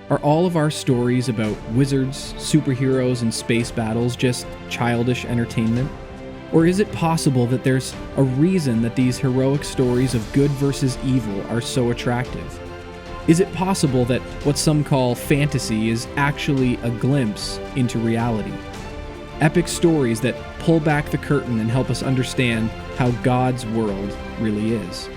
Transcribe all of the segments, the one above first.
Are all of our stories about wizards, superheroes, and space battles just childish entertainment? Or is it possible that there's a reason that these heroic stories of good versus evil are so attractive? Is it possible that what some call fantasy is actually a glimpse into reality? Epic stories that pull back the curtain and help us understand how God's world really is.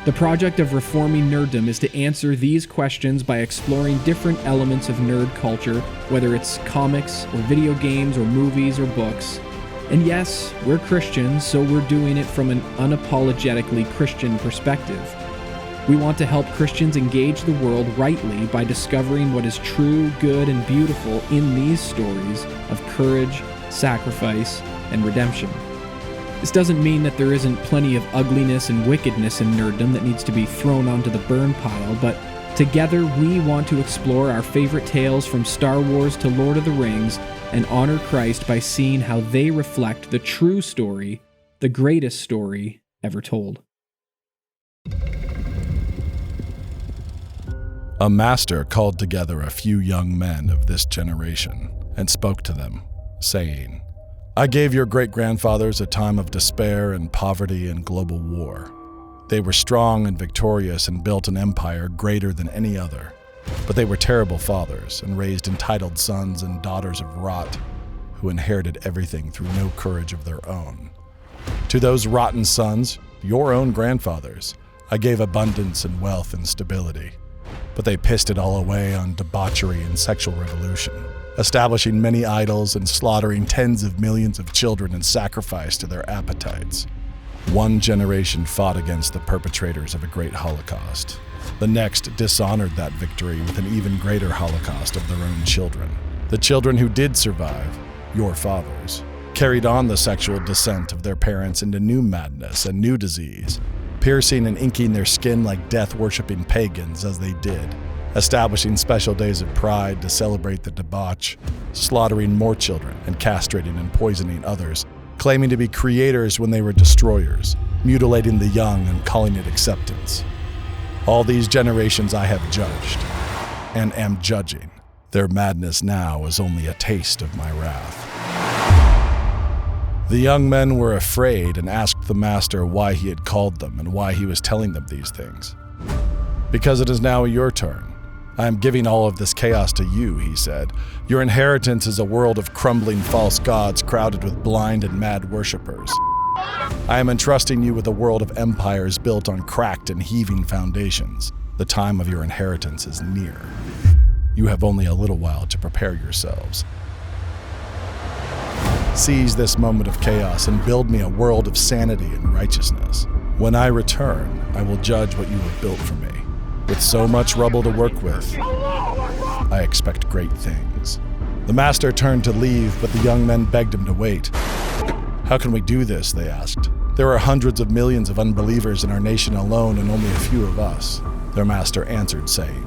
The project of reforming nerddom is to answer these questions by exploring different elements of nerd culture, whether it's comics or video games or movies or books. And yes, we're Christians, so we're doing it from an unapologetically Christian perspective. We want to help Christians engage the world rightly by discovering what is true, good, and beautiful in these stories of courage, sacrifice, and redemption. This doesn't mean that there isn't plenty of ugliness and wickedness in nerddom that needs to be thrown onto the burn pile, but together we want to explore our favorite tales from Star Wars to Lord of the Rings and honor Christ by seeing how they reflect the true story, the greatest story ever told. A master called together a few young men of this generation and spoke to them, saying, I gave your great-grandfathers a time of despair and poverty and global war. They were strong and victorious and built an empire greater than any other. But they were terrible fathers and raised entitled sons and daughters of rot who inherited everything through no courage of their own. To those rotten sons, your own grandfathers, I gave abundance and wealth and stability. But they pissed it all away on debauchery and sexual revolution, establishing many idols and slaughtering tens of millions of children in sacrifice to their appetites. One generation fought against the perpetrators of a great Holocaust. The next dishonored that victory with an even greater Holocaust of their own children. The children who did survive, your fathers, carried on the sexual descent of their parents into new madness and new disease, piercing and inking their skin like death-worshipping pagans as they did, establishing special days of pride to celebrate the debauch, slaughtering more children and castrating and poisoning others, claiming to be creators when they were destroyers, mutilating the young and calling it acceptance. All these generations I have judged, and am judging. Their madness now is only a taste of my wrath. The young men were afraid and asked the master why he had called them and why he was telling them these things. Because it is now your turn. I am giving all of this chaos to you, he said. Your inheritance is a world of crumbling false gods crowded with blind and mad worshippers. I am entrusting you with a world of empires built on cracked and heaving foundations. The time of your inheritance is near. You have only a little while to prepare yourselves. Seize this moment of chaos and build me a world of sanity and righteousness. When I return, I will judge what you have built for me. With so much rubble to work with, I expect great things. The master turned to leave, but the young men begged him to wait. How can we do this, they asked. There are hundreds of millions of unbelievers in our nation alone and only a few of us. Their master answered, saying,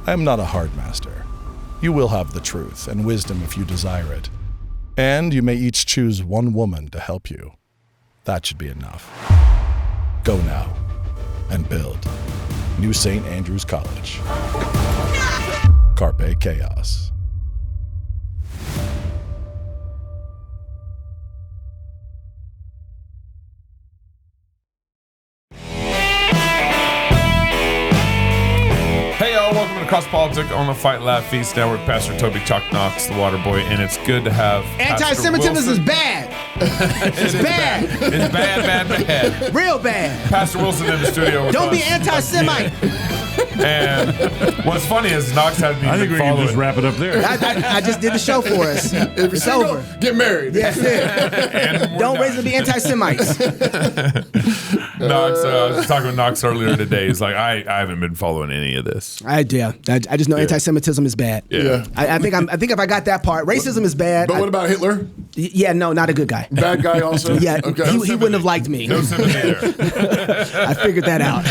I am not a hard master. You will have the truth and wisdom if you desire it. And you may each choose one woman to help you. That should be enough. Go now and build New St. Andrews College. Carpe Chaos. Welcome to Cross Politics on the Fight Laugh Feast. Now we're with Pastor Toby Chuck Knox, the water boy, and it's good to have Anti-Semitism is bad. It's bad. It's bad. Real bad. Pastor Wilson in the studio with Don't us. be anti-Semite. And what's funny is Knox had me I think we can just wrap it up there. I just did the show for us. It's over. Get married. That's it. Don't raise them to be anti-Semites. Knox, I was talking with Knox earlier today. He's like, I haven't been following any of this. I just know anti-Semitism is bad. Yeah. I think if I got that part, racism is bad. But what about Hitler? Yeah, no, not a good guy. Bad guy also? Yeah, Okay. he wouldn't have liked me. No sympathy there. I figured that out.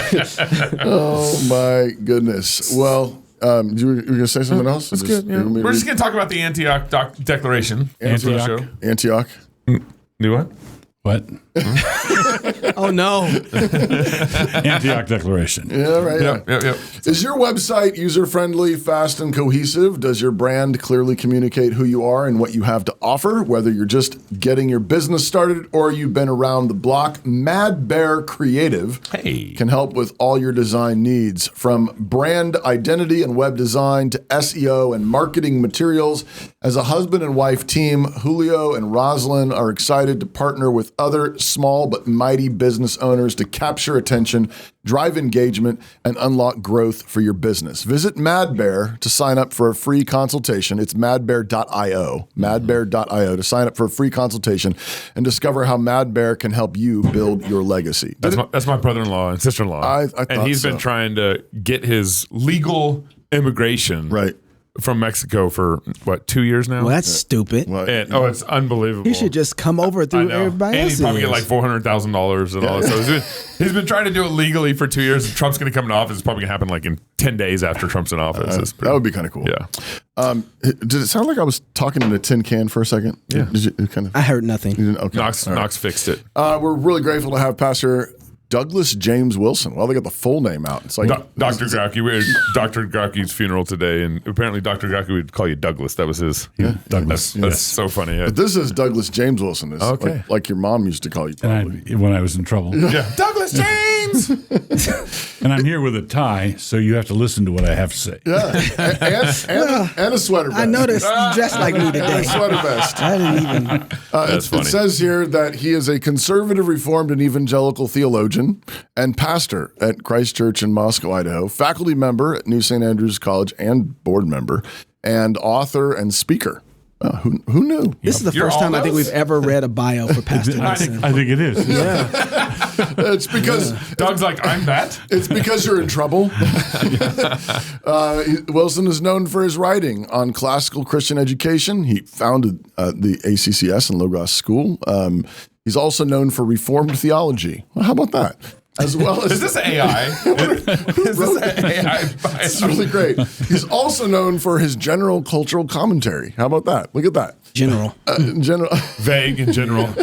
Oh my goodness. Well, you were going to say something else? That's good. Yeah. We're just going to talk about the Antioch Declaration. Antioch. Do what? What? Oh, no. Antioch Declaration. Yeah, right. Yep. Is your website user-friendly, fast, and cohesive? Does your brand clearly communicate who you are and what you have to offer? Whether you're just getting your business started or you've been around the block, Mad Bear Creative can help with all your design needs. From brand identity and web design to SEO and marketing materials, as a husband and wife team, Julio and Rosalind are excited to partner with other small but mighty business owners to capture attention, drive engagement, and unlock growth for your business. Visit Mad Bear to sign up for a free consultation. It's madbear.io, madbear.io to sign up for a free consultation and discover how Mad Bear can help you build your legacy. That's my brother-in-law and sister-in-law. And he's been trying to get his legal immigration from Mexico for, 2 years now? Well, that's stupid. And, it's unbelievable. He should just come over through everybody and else. he'd probably get like $400,000 and all that. So he's been trying to do it legally for 2 years. Trump's going to come into office. It's probably going to happen like in 10 days after Trump's in office. That would be kind of cool. Yeah. Did it sound like I was talking in a tin can for a second? Yeah. Did you kind of? I heard nothing. Okay. Knox fixed it. We're really grateful to have Pastor Douglas James Wilson. Well, they got the full name out. It's like Dr. Grauke. We had Dr. Grauke's funeral today, and apparently Dr. Grauke would call you Douglas. That was his. Yeah, Douglas. That's so funny. Yeah. But this is Douglas James Wilson. It's Okay. like your mom used to call you, probably. When I was in trouble. Yeah. Douglas James! And I'm here with a tie, so you have to listen to what I have to say. Yeah. And a sweater vest. I noticed you dressed like me And a today. sweater vest. I didn't even. That's funny. It says here that he is a conservative, reformed, and evangelical theologian and pastor at Christ Church in Moscow, Idaho, faculty member at New St. Andrews College and board member, and author and speaker. Who knew? This is the first time I think we've ever read a bio for Pastor Wilson. I think it is. Yeah. It's because Doug's like, I'm that? It's because you're in trouble. Wilson is known for his writing on classical Christian education. He founded the ACCS and Logos School. He's also known for Reformed theology. Well, how about that? As well as Is this AI? Is this an AI it's bio? really great. He's also known for his general cultural commentary. How about that? Look at that. General. Vague in general.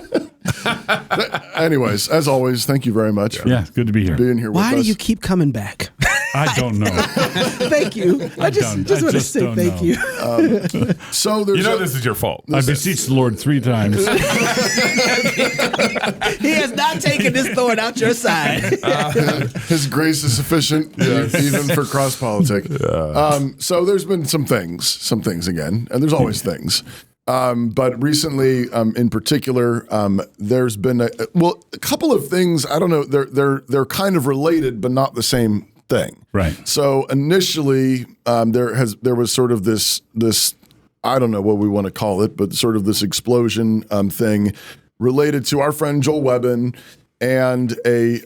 Anyways, as always, thank you very much for Yeah, good to be here. being here with us. Why do you keep coming back? I don't know. Thank you. I just want to say don't thank know. you. So there's This is your fault. I beseech the Lord 3 times. He has not taken this thorn out your side. his grace is sufficient even for cross politic. So there's been some things again, and there's always things. But recently, in particular, there's been a couple of things. I don't know. They're kind of related, but not the same thing. Right. So initially, there was sort of this I don't know what we want to call it, but sort of this explosion thing related to our friend Joel Webbin and a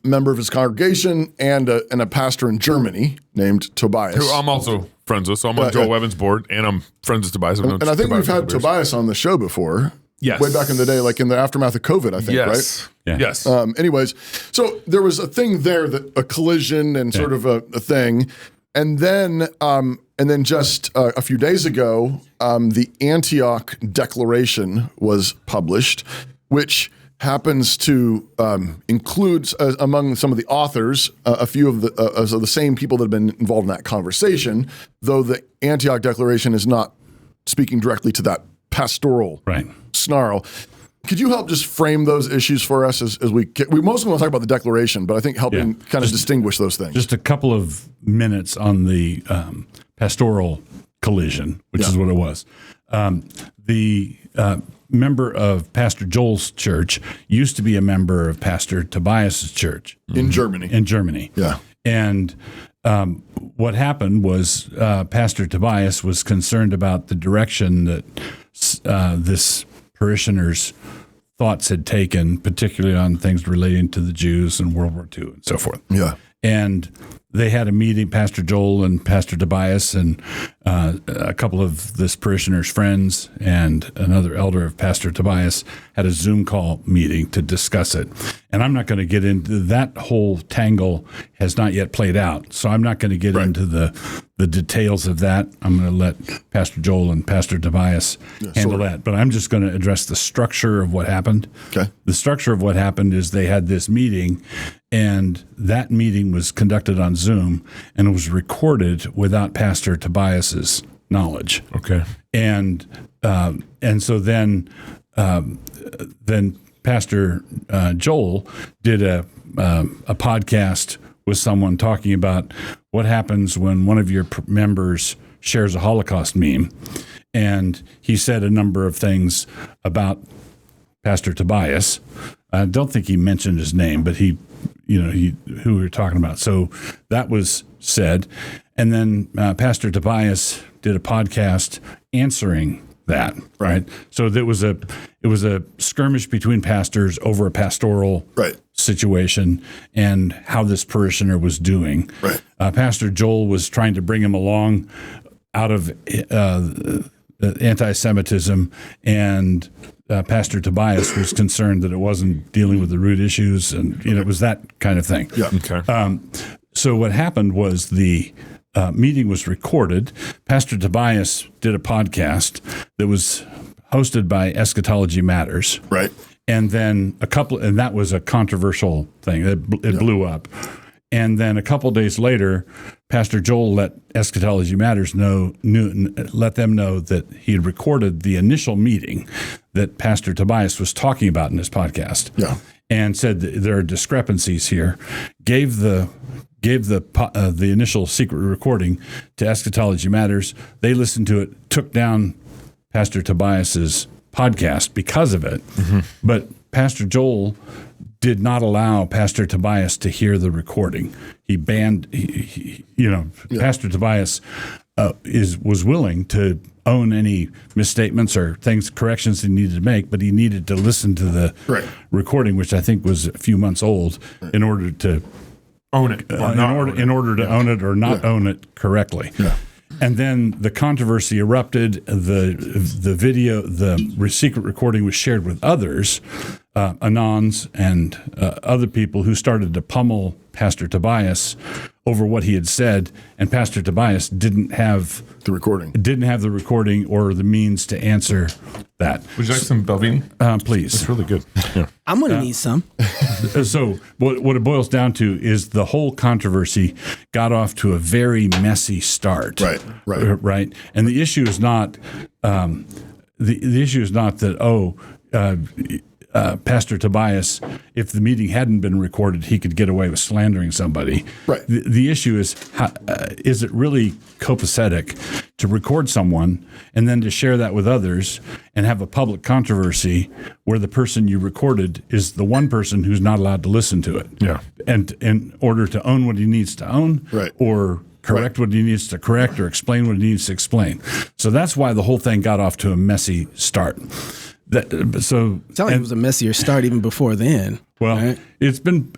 member of his congregation and a pastor in Germany named Tobias. Who I'm also friends with. So I'm on Joel Webbin's board, and I'm friends with Tobias. And I think we've had Tobias on the show before. Yes. Way back in the day, like in the aftermath of COVID, I think, Yes. Yeah. Yes. right? Anyways, so there was a thing there, a collision and sort of a thing. And then just a few days ago, the Antioch Declaration was published, which happens to include among some of the authors a few of the same people that have been involved in that conversation, though the Antioch Declaration is not speaking directly to that pastoral snarl. Could you help just frame those issues for us as we mostly want to talk about the declaration, but I think helping kind of distinguish those things. Just a couple of minutes on the pastoral collision, which is what it was. The member of Pastor Joel's church used to be a member of Pastor Tobias's church in Germany. Yeah. And what happened was Pastor Tobias was concerned about the direction that this parishioner's thoughts had taken, particularly on things relating to the Jews and World War II and so forth. Yeah. And they had a meeting, Pastor Joel and Pastor Tobias, and a couple of this parishioner's friends and another elder of Pastor Tobias had a Zoom call meeting to discuss it. And I'm not going to get into that whole tangle has not yet played out. So I'm not going to get into the details of that. I'm going to let Pastor Joel and Pastor Tobias handle that. But I'm just going to address the structure of what happened. Okay. The structure of what happened is they had this meeting, and that meeting was conducted on Zoom and was recorded without Pastor Tobias's knowledge. Okay. And so then Pastor Joel did a podcast with someone talking about what happens when one of your members shares a Holocaust meme, and he said a number of things about Pastor Tobias. I don't think he mentioned his name, but he who we were talking about. So that was said, and then Pastor Tobias did a podcast answering that. Right. So it was a skirmish between pastors over a pastoral situation and how this parishioner was doing. Right. Pastor Joel was trying to bring him along out of anti-Semitism, and Pastor Tobias was concerned that it wasn't dealing with the root issues, and it was that kind of thing. Yeah. Okay. So what happened was the meeting was recorded. Pastor Tobias did a podcast that was hosted by Eschatology Matters. Right. And then and that was a controversial thing. It blew up. And then a couple days later, Pastor Joel let Eschatology Matters let them know that he had recorded the initial meeting that Pastor Tobias was talking about in his podcast. Yeah. And said that there are discrepancies here. Gave the initial secret recording to Eschatology Matters. They listened to it, took down Pastor Tobias's podcast because of it. Mm-hmm. But Pastor Joel did not allow Pastor Tobias to hear the recording. He banned, Pastor Tobias was willing to own any misstatements or corrections he needed to make, but he needed to listen to the recording, which I think was a few months old, in order to own it, in order to own it or not own it correctly. Yeah. And then the controversy erupted. The video, the secret recording was shared with others, Anons and other people who started to pummel Pastor Tobias over what he had said, and Pastor Tobias didn't have the recording or the means to answer that. Would you like some Belvini? Please. It's really good. Yeah. I'm going to need some. So what it boils down to is the whole controversy got off to a very messy start. Right. And the issue is not the issue is not that Pastor Tobias, if the meeting hadn't been recorded, he could get away with slandering somebody. Right. The issue is, is it really copacetic to record someone and then to share that with others and have a public controversy where the person you recorded is the one person who's not allowed to listen to it? Yeah. And in order to own what he needs to own, or correct what he needs to correct, or explain what he needs to explain. So that's why the whole thing got off to a messy start. It's like it was a messier start even before then. Well, right? it's been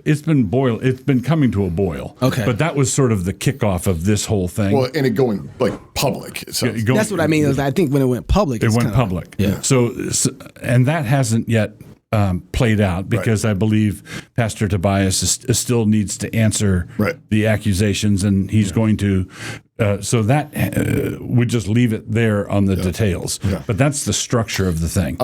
coming to a boil. Okay, but that was sort of the kickoff of this whole thing. Well, and it going public. That's what I mean. I think when it went public, it went public. Yeah. So and that hasn't yet played out because I believe Pastor Tobias still needs to answer the accusations, and he's going to. So that we just leave it there on the details. Yeah. But that's the structure of the thing.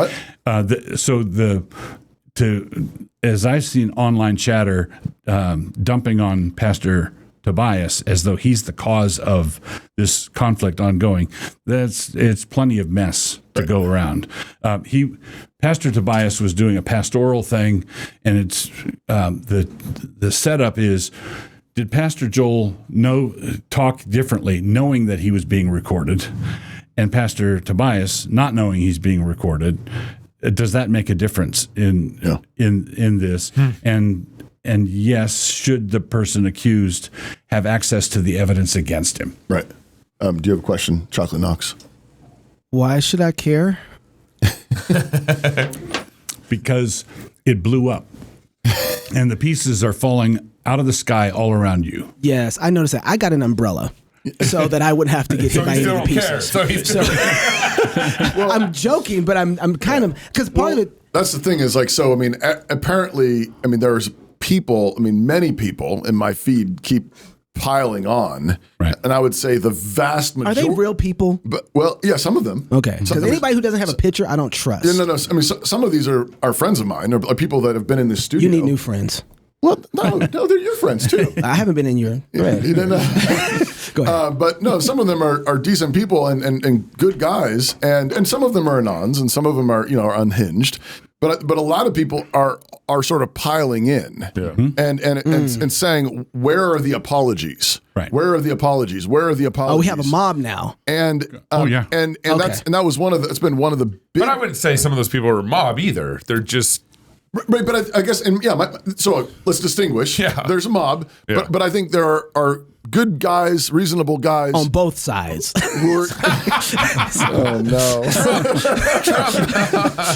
As I've seen online chatter dumping on Pastor Tobias as though he's the cause of this conflict ongoing, it's plenty of mess to go around. Pastor Tobias was doing a pastoral thing, and it's the setup is. Did Pastor Joel talk differently, knowing that he was being recorded, and Pastor Tobias not knowing he's being recorded? Does that make a difference in this? And yes, should the person accused have access to the evidence against him? Right. Do you have a question, Chocolate Knox? Why should I care? Because it blew up, and the pieces are falling out of the sky all around you. Yes, I noticed that. I got an umbrella. so that I wouldn't have to get hit by he any still of the don't care. pieces. So he's I'm joking, but I'm kind of, because part of it, That's the thing is like, so, I mean, apparently, I mean, there's people, I mean, many people in my feed keep piling on. Right. And I would say the vast are majority. they real people? But, well, yeah, some of them. Okay. Because anybody who doesn't have a picture, I don't trust. Yeah, no. I mean, some of these are friends of mine, or people that have been in the studio. You need new friends. Well, no, they're your friends too. I haven't been in your. Go ahead. You didn't know. Go ahead. But no, some of them are decent people and good guys, and some of them are anons, and some of them are unhinged. But a lot of people are sort of piling in, and saying, where are the apologies? Right. Where are the apologies? Where are the apologies? Oh, we have a mob now. And yeah. and Okay. that was it's been one of the big. But I wouldn't say some of those people are a mob either. They're just Right, but I guess, and so let's distinguish. Yeah. There's a mob, Yeah. but I think there are good guys, reasonable guys. On both sides. Who are, oh no!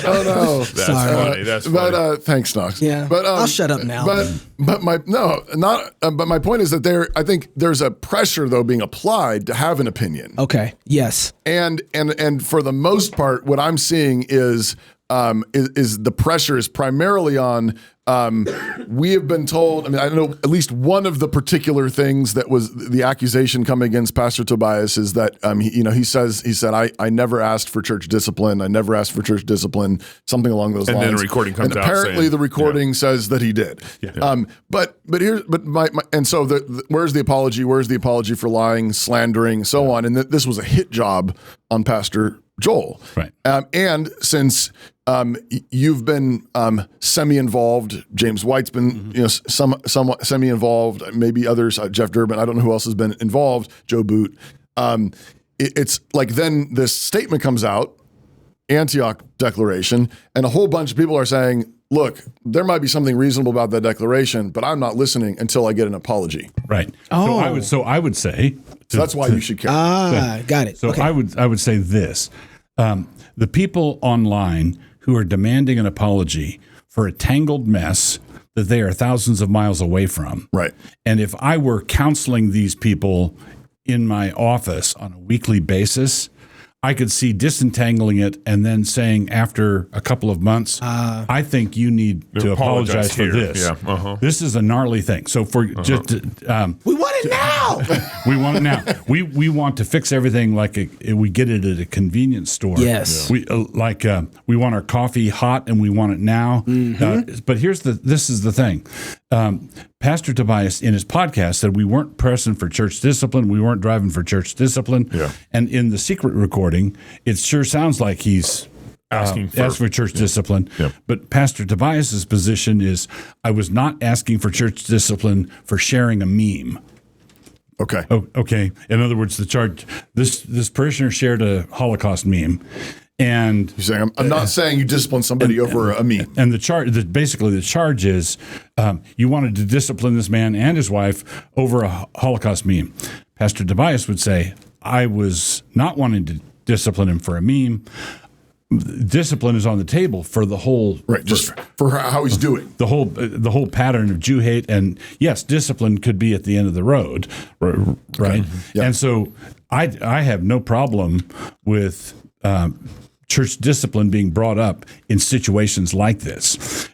Oh no! that's Sorry. funny. That's funny. But thanks, Knox. Yeah. but I'll shut up now. But my But my point is that I think there's a pressure though being applied to have an opinion, Okay. Yes. and for the most part, what I'm seeing is the pressure is primarily on. We have been told. I mean, I know at least one of the particular things that was the accusation coming against Pastor Tobias is that he said I never asked for church discipline. I never asked for church discline. Something along those And lines. then a recording comes and out apparently saying- the recording says that he did. Yeah. But so where's the apology? Where's the apology for lying, slandering, so on? And this was a hit job on Pastor Joel. Right. And since you've been semi-involved, James White's been somewhat semi-involved, maybe others, Jeff Durbin, I don't know who else has been involved, Joe Boot. It's like then this statement comes out, Antioch Declaration, and a whole bunch of people are saying, look, there might be something reasonable about that declaration, but I'm not listening until I get an apology. Right. Oh. So I would say. So that's why you should care. Got it. So Okay. I would say this: the people online who are demanding an apology for a tangled mess that they are thousands of miles away from. Right. And if I were counseling these people in my office on a weekly basis, I could see disentangling it and then saying after a couple of months, I think you need to apologize for here. this. Yeah, uh-huh. This is a gnarly thing. So for just we want it now. we want it now. We want to fix everything like we get it at a convenience store. Yes. We we want our coffee hot and we want it now. But this is the thing. Pastor Tobias in his podcast said we weren't pressing for church discipline. We weren't driving for church discipline. Yeah. And in the secret recording, it sure sounds like he's Asking for church discipline. Yeah. But Pastor Tobias's position is I was not asking for church discipline for sharing a meme. Okay. Oh, okay. In other words, the charge this parishioner shared a Holocaust meme, and You're saying I'm not saying you discipline somebody over a meme. and basically the charge is you wanted to discipline this man and his wife over a Holocaust meme. Pastor Tobias would say, I was not wanting to discipline him for a meme. Discipline is on the table for the whole Right. Just for how he's doing. the whole pattern of Jew hate, and yes, discipline could be at the end of the road, right? Yeah. And so I have no problem with church discipline being brought up in situations like this.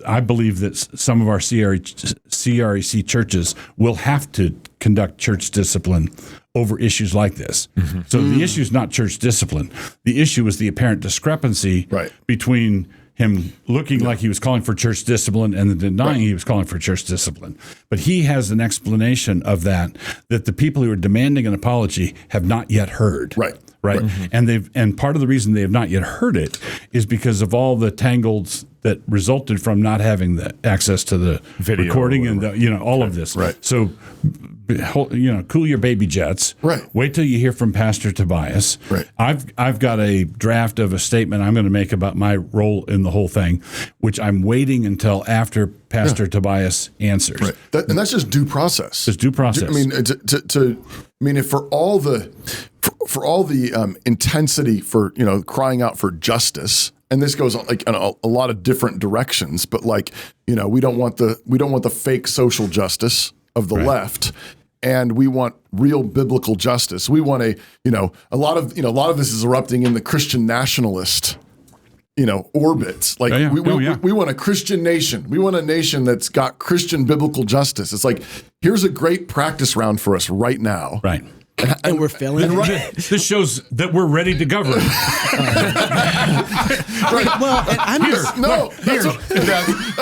I believe that some of our CREC churches will have to conduct church discipline over issues like this. So the issue is not church discipline. The issue is the apparent discrepancy between him looking like he was calling for church discipline and then denying he was calling for church discipline. But he has an explanation of that the people who are demanding an apology have not yet heard. Right. Right. And part of the reason they have not yet heard it is because of all the tangles that resulted from not having the access to the Video recording or and all of this. Right. So, cool your baby jets. Right. Wait till you hear from Pastor Tobias. Right. I've got a draft of a statement I'm going to make about my role in the whole thing, which I'm waiting until after Pastor Tobias answers. Right. And that's just due process. It's due process. I mean, if for all the intensity for crying out for justice, and this goes like in a lot of different directions, but we don't want the fake social justice of the left. and we want real biblical justice. We want a lot of this is erupting in the Christian nationalist, orbits. Like we want a Christian nation. We want a nation that's got Christian biblical justice. It's like, here's a great practice round for us right now. Right. And we're failing. This shows that we're ready to govern. Right. Well, and I'm That's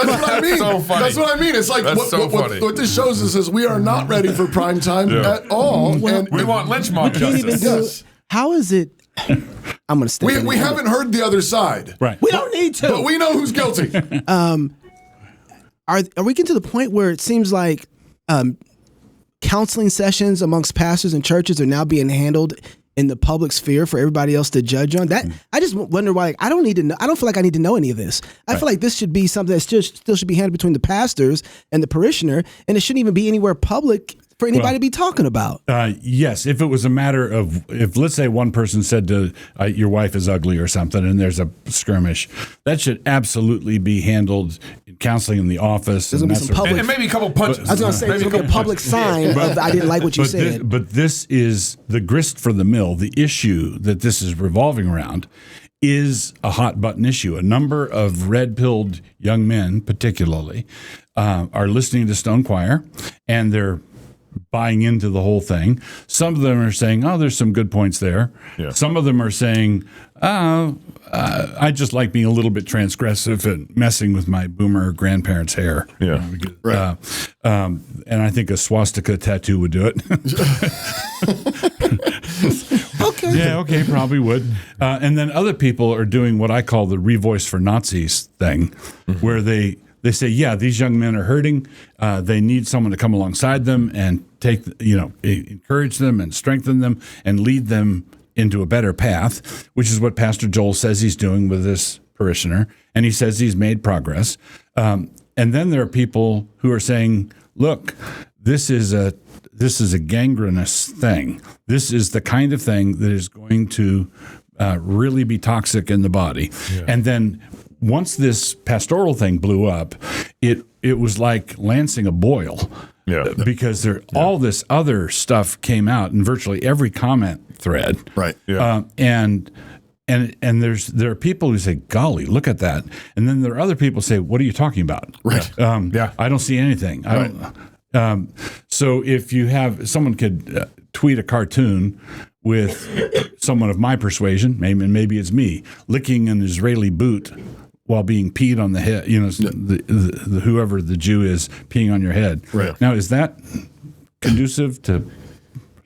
what I mean. So funny. That's what I mean. It's like what this shows us is we are not ready for prime time at all. And we want lynch mob justice. Yes. How is it? I'm going to stay. We haven't heard the other side. Right. We don't need to. But we know who's guilty. Are we getting to the point where it seems like counseling sessions amongst pastors and churches are now being handled in the public sphere for everybody else to judge on? That I just wonder why. I don't need to know. I don't feel like I need to know any of this. I feel like this should be something that still should be handled between the pastors and the parishioner, and it shouldn't even be anywhere public for anybody to be talking about. Yes, if it was a matter of, if let's say one person said to your wife is ugly or something, and there's a skirmish, that should absolutely be handled in counseling in the office. There's going to be some public. And maybe a couple punches. I was going to say there's going to be a public sign of I didn't like what you said. But this is the grist for the mill. The issue that this is revolving around is a hot button issue. A number of red-pilled young men, particularly, are listening to Stone Choir, and they're buying into the whole thing. Some of them are saying, oh, there's some good points there. Yeah. Some of them are saying, I just like being a little bit transgressive and messing with my boomer grandparents' hair. Yeah. Right. And I think a swastika tattoo would do it. Okay. Yeah, okay, probably would. And then other people are doing what I call the Revoice for Nazis thing, where they say, yeah, these young men are hurting. They need someone to come alongside them and encourage them and strengthen them and lead them into a better path, which is what Pastor Joel says he's doing with this parishioner. And he says he's made progress. And then there are people who are saying, look, this is a gangrenous thing. This is the kind of thing that is going to really be toxic in the body. Yeah. And then once this pastoral thing blew up, it was like lancing a boil. Yeah. Because all this other stuff came out in virtually every comment thread. Right. Yeah. And there are people who say, golly, look at that. And then there are other people who say, what are you talking about? Right. I don't see anything. I don't. So if you have someone could tweet a cartoon with someone of my persuasion, maybe it's me, licking an Israeli boot while being peed on the head, the whoever the Jew is peeing on your head. Right. Now, is that conducive to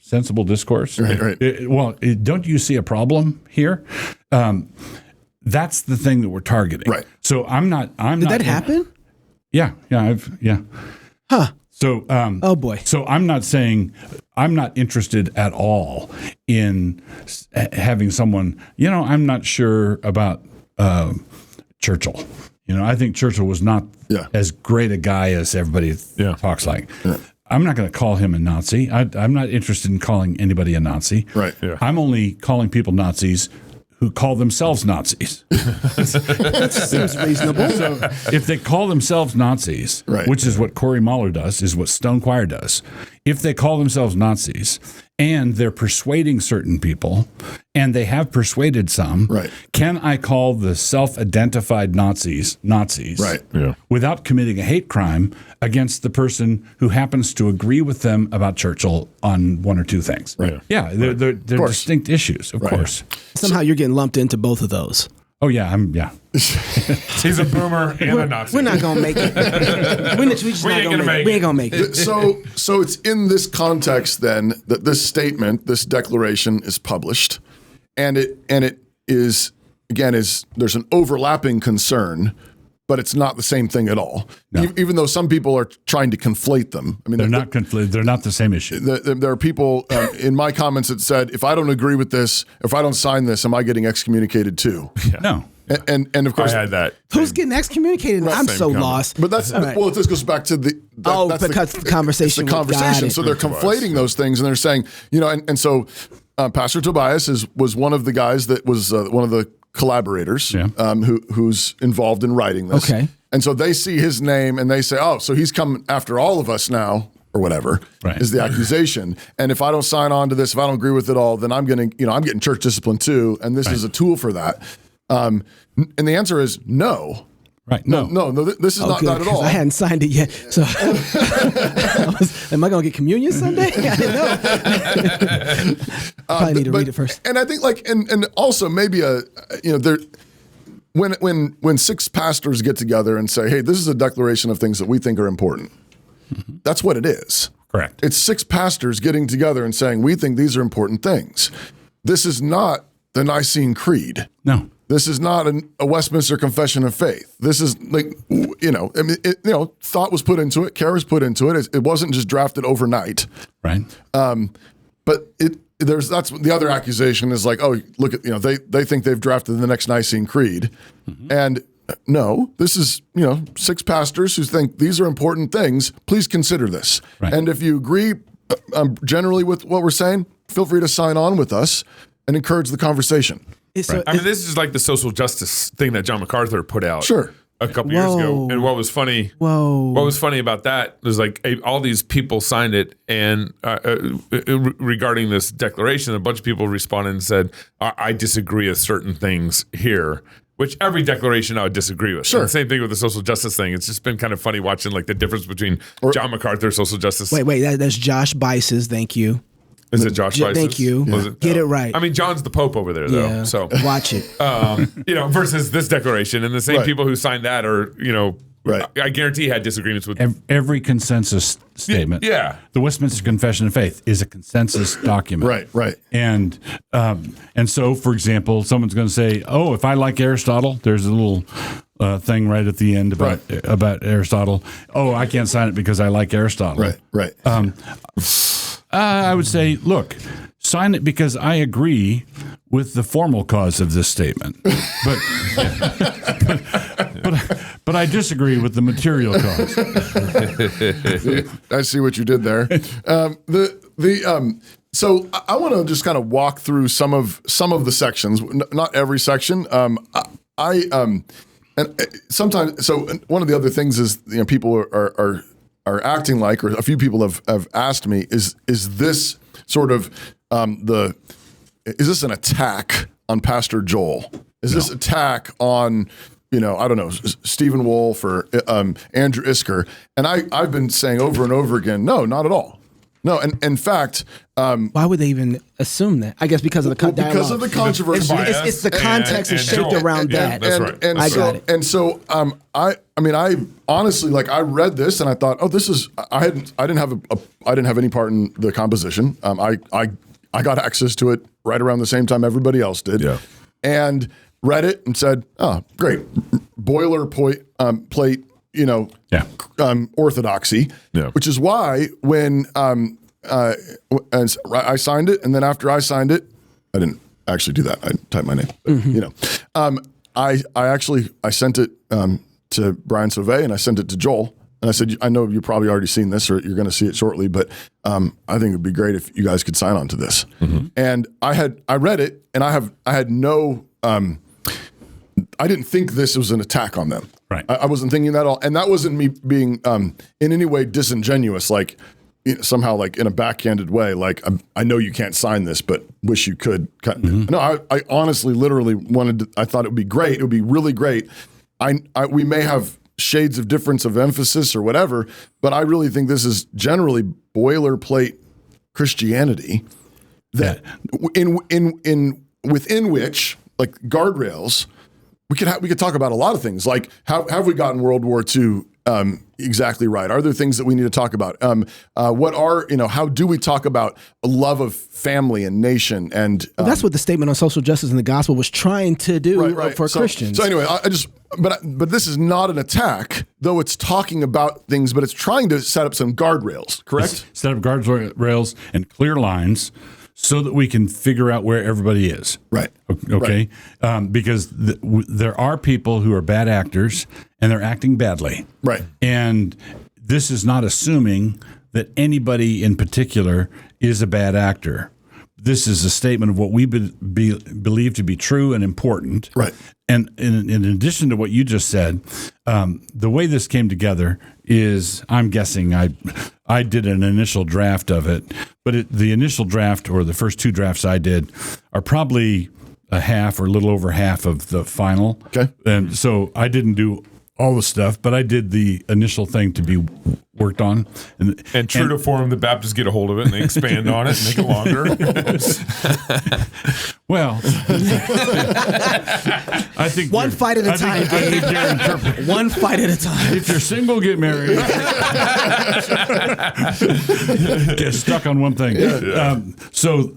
sensible discourse? Right. Don't you see a problem here? That's the thing that we're targeting. Right. So Did that happen? Yeah. Huh. So, oh boy. So I'm not saying I'm not interested at all in having someone. I'm not sure about Churchill. I think Churchill was not as great a guy as everybody talks like. Yeah. I'm not going to call him a Nazi. I'm not interested in calling anybody a Nazi. Right. Yeah. I'm only calling people Nazis who call themselves Nazis. That seems reasonable. So if they call themselves Nazis, which is what Corey Mahler does, is what Stone Choir does, if they call themselves Nazis and they're persuading certain people, and they have persuaded some, can I call the self-identified Nazis without committing a hate crime against the person who happens to agree with them about Churchill on one or two things? Right. Yeah, they're distinct issues, of course. Somehow you're getting lumped into both of those. Oh, yeah, He's a boomer and a Nazi. We're not going to make it. We ain't going to make it. So it's in this context then that this statement, this declaration is published, and it is, again, there's an overlapping concern, but it's not the same thing at all. No. Even though some people are trying to conflate them. I mean, they're not conflated. They're not the same issue. There are people in my comments that said, if I don't agree with this, if I don't sign this, am I getting excommunicated too? Yeah. No. And of course, I had that. Who's getting excommunicated? I'm so lost. But that's well. This goes back to the because the conversation. It's the conversation. So they're conflating those things, and they're saying, and so Pastor Tobias was one of the guys that was one of the collaborators who's involved in writing this. Okay. And so they see his name and they say, oh, so he's coming after all of us now. or whatever is the accusation. And if I don't sign on to this, if I don't agree with it all, then I'm going to, I'm getting church discipline too. And this is a tool for that. And the answer is no. Right. No, this is not that at all. I hadn't signed it yet. So am I going to get communion Sunday? I didn't know. Probably need to read it first. And I think and also maybe when 6 pastors get together and say, hey, this is a declaration of things that we think are important. Mm-hmm. That's what it is. Correct. It's 6 pastors getting together and saying, we think these are important things. This is not the Nicene Creed. No. This is not a Westminster Confession of Faith. This is thought was put into it, care was put into it. It wasn't just drafted overnight. Right. But that's the other accusation is like, oh, look at, they think they've drafted the next Nicene Creed. Mm-hmm. And no, this is, 6 pastors who think these are important things. Please consider this. Right. And if you agree generally with what we're saying, feel free to sign on with us and encourage the conversation. Right. I mean, this is like the social justice thing that John MacArthur put out a couple years ago. And what was funny about that was like all these people signed it, and regarding this declaration, a bunch of people responded and said, I disagree with certain things here. Which every declaration I would disagree with. Sure. And same thing with the social justice thing. It's just been kind of funny watching like the difference between John MacArthur's social justice. Wait, that's Josh Bice's. Thank you. Is it Josh Bice's? Thank you. Was it? Get it right. I mean, John's the Pope over there, though. Yeah. So watch it. Versus this declaration, and the same people who signed that are, right. I guarantee had disagreements with every consensus statement. Yeah. The Westminster Confession of Faith is a consensus document. Right. And so, for example, someone's going to say, "Oh, if I like Aristotle," there's a little thing right at the end about Aristotle. Oh, I can't sign it because I like Aristotle. Right. I would say, look, sign it because I agree with the formal cause of this statement, but I disagree with the material cause. I see what you did there. So I want to just kind of walk through some of the sections, not every section. And sometimes, so one of the other things is, people are acting like, or a few people have asked me, is this sort of is this an attack on Pastor Joel? Is this attack on, I don't know, Stephen Wolf or Andrew Isker? And I've been saying over and over again, no, not at all. No, and in fact, why would they even assume that? I guess because of the dialogue. Because of the controversy. It's the context is shaped around that. That's right. And I got it. And so, I honestly, I read this and I thought, oh, this is. I didn't have any part in the composition. I got access to it right around the same time everybody else did. Yeah. And read it and said, oh, great, boilerplate. Orthodoxy, which is why when I signed it, and then after I signed it, I didn't actually do that. I typed my name. Mm-hmm. I sent it to Brian Sauvé, and I sent it to Joel, and I said, I know you've probably already seen this, or you're going to see it shortly, but I think it'd be great if you guys could sign on to this. Mm-hmm. And I read it, and I had no. I didn't think this was an attack on them. Right. I wasn't thinking that at all. And that wasn't me being in any way disingenuous, like somehow like in a backhanded way, like I know you can't sign this, but wish you could. Mm-hmm. No, I honestly, literally I thought it would be great. It would be really great. We may have shades of difference of emphasis or whatever, but I really think this is generally boilerplate Christianity that within which, like Guardrails, we could talk about a lot of things, like have we gotten World War II exactly right? Are there things that we need to talk about? How do we talk about a love of family and nation? And that's what the statement on social justice in the gospel was trying to do for Christians. So anyway, but this is not an attack, though it's talking about things, but it's trying to set up some guardrails, correct? Set up guardrails and clear lines so that we can figure out where everybody is. Right. Okay. Right. Because there are people who are bad actors and they're acting badly. Right. And this is not assuming that anybody in particular is a bad actor. This is a statement of what we believe to be true and important. Right. And in addition to what you just said, the way this came together is, I'm guessing I did an initial draft of it, but the initial draft, or the first 2 drafts I did, are probably a half or a little over half of the final. Okay. And so I didn't do all the stuff, but I did the initial thing to be worked on. And true to form, the Baptists get a hold of it and they expand on it and make it longer. Well, I think One fight at a time, Gabe. One fight at a time. if you're single, get married. Get stuck on one thing. So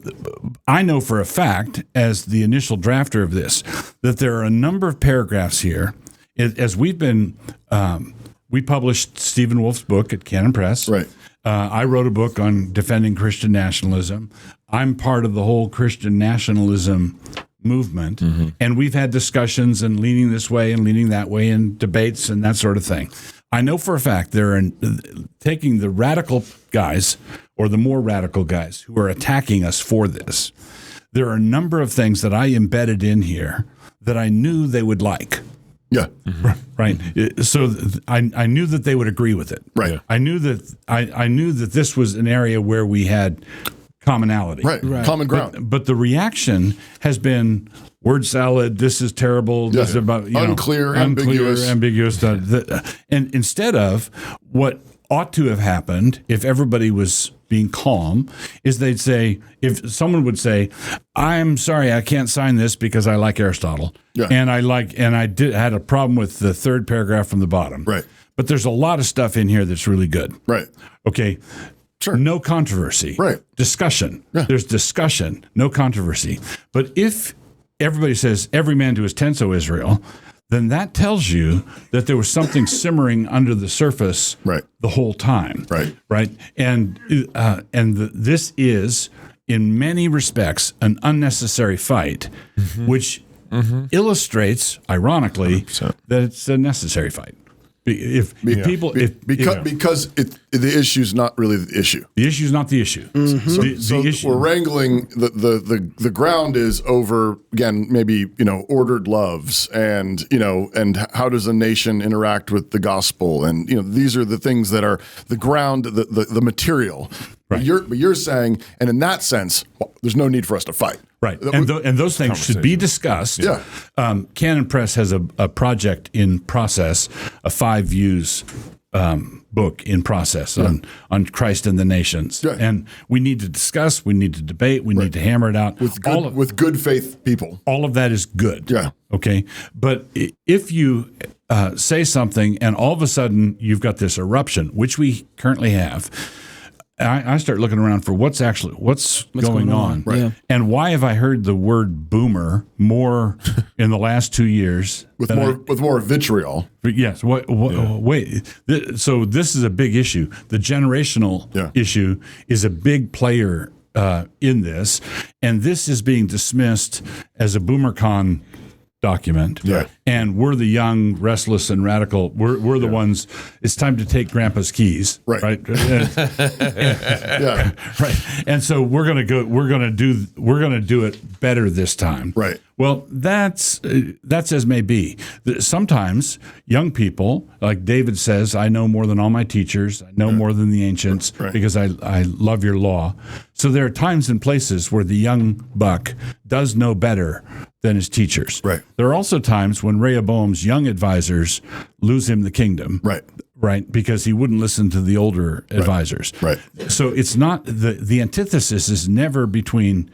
I know for a fact, as the initial drafter of this, that there are a number of paragraphs here. As we've been, we published Stephen Wolf's book at Canon Press. Right. I wrote a book on defending Christian nationalism. I'm part of the whole Christian nationalism movement, and we've had discussions and leaning this way and leaning that way and debates and that sort of thing. I know for a fact they're taking the radical guys, or the more radical guys, who are attacking us for this. There are a number of things that I embedded in here that I knew they would like. Yeah. Right. So I knew that they would agree with it. Right. Yeah. I knew that this was an area where we had commonality. Right. Common ground. But the reaction has been word salad. This is terrible. This is about unclear, ambiguous. And instead of what ought to have happened, if everybody was being calm, is they'd say, if someone would say, "I'm sorry, I can't sign this because I like Aristotle, and I had a problem with the 3rd paragraph from the bottom, right? But there's a lot of stuff in here that's really good, right? Okay, sure, no controversy, right? Discussion, there's discussion, no controversy. But if everybody says every man to his tent, O Israel, then that tells you that there was something simmering under the surface the whole time. Right. And this is, in many respects, an unnecessary fight, which illustrates, ironically, 100%. That it's a necessary fight. Because the issue is not really the issue. The issue is not the issue. So the issue. We're wrangling. The ground is over, again, maybe ordered loves, and how does a nation interact with the gospel, and these are the things that are the ground, the material. Right. But you're saying, and in that sense, there's no need for us to fight. Right. And those things should be discussed. Yeah. Canon Press has a project in process, a 5 views book in process on Christ and the nations. Yeah. And we need to discuss, we need to debate, we need to hammer it out. With good faith people. All of that is good. Yeah. Okay. But if you say something and all of a sudden you've got this eruption, which we currently have, I start looking around for what's going on. Right. Yeah. And why have I heard the word boomer more in the last 2 years? With more vitriol. Yes. Wait. So this is a big issue. The generational issue is a big player in this, and this is being dismissed as a BoomerCon document. Yeah. And we're the young, restless, and radical. We're the ones. It's time to take Grandpa's keys. Right. Right. Right. And so we're gonna do it better this time. Right. Well, that's as may be. Sometimes young people, like David says, I know more than all my teachers. I know more than the ancients because I love your law. So there are times and places where the young buck does know better than his teachers. Right. There are also times when Rehoboam's young advisors lose him the kingdom. Right. Right, because he wouldn't listen to the older advisors. Right. So it's not the antithesis is never between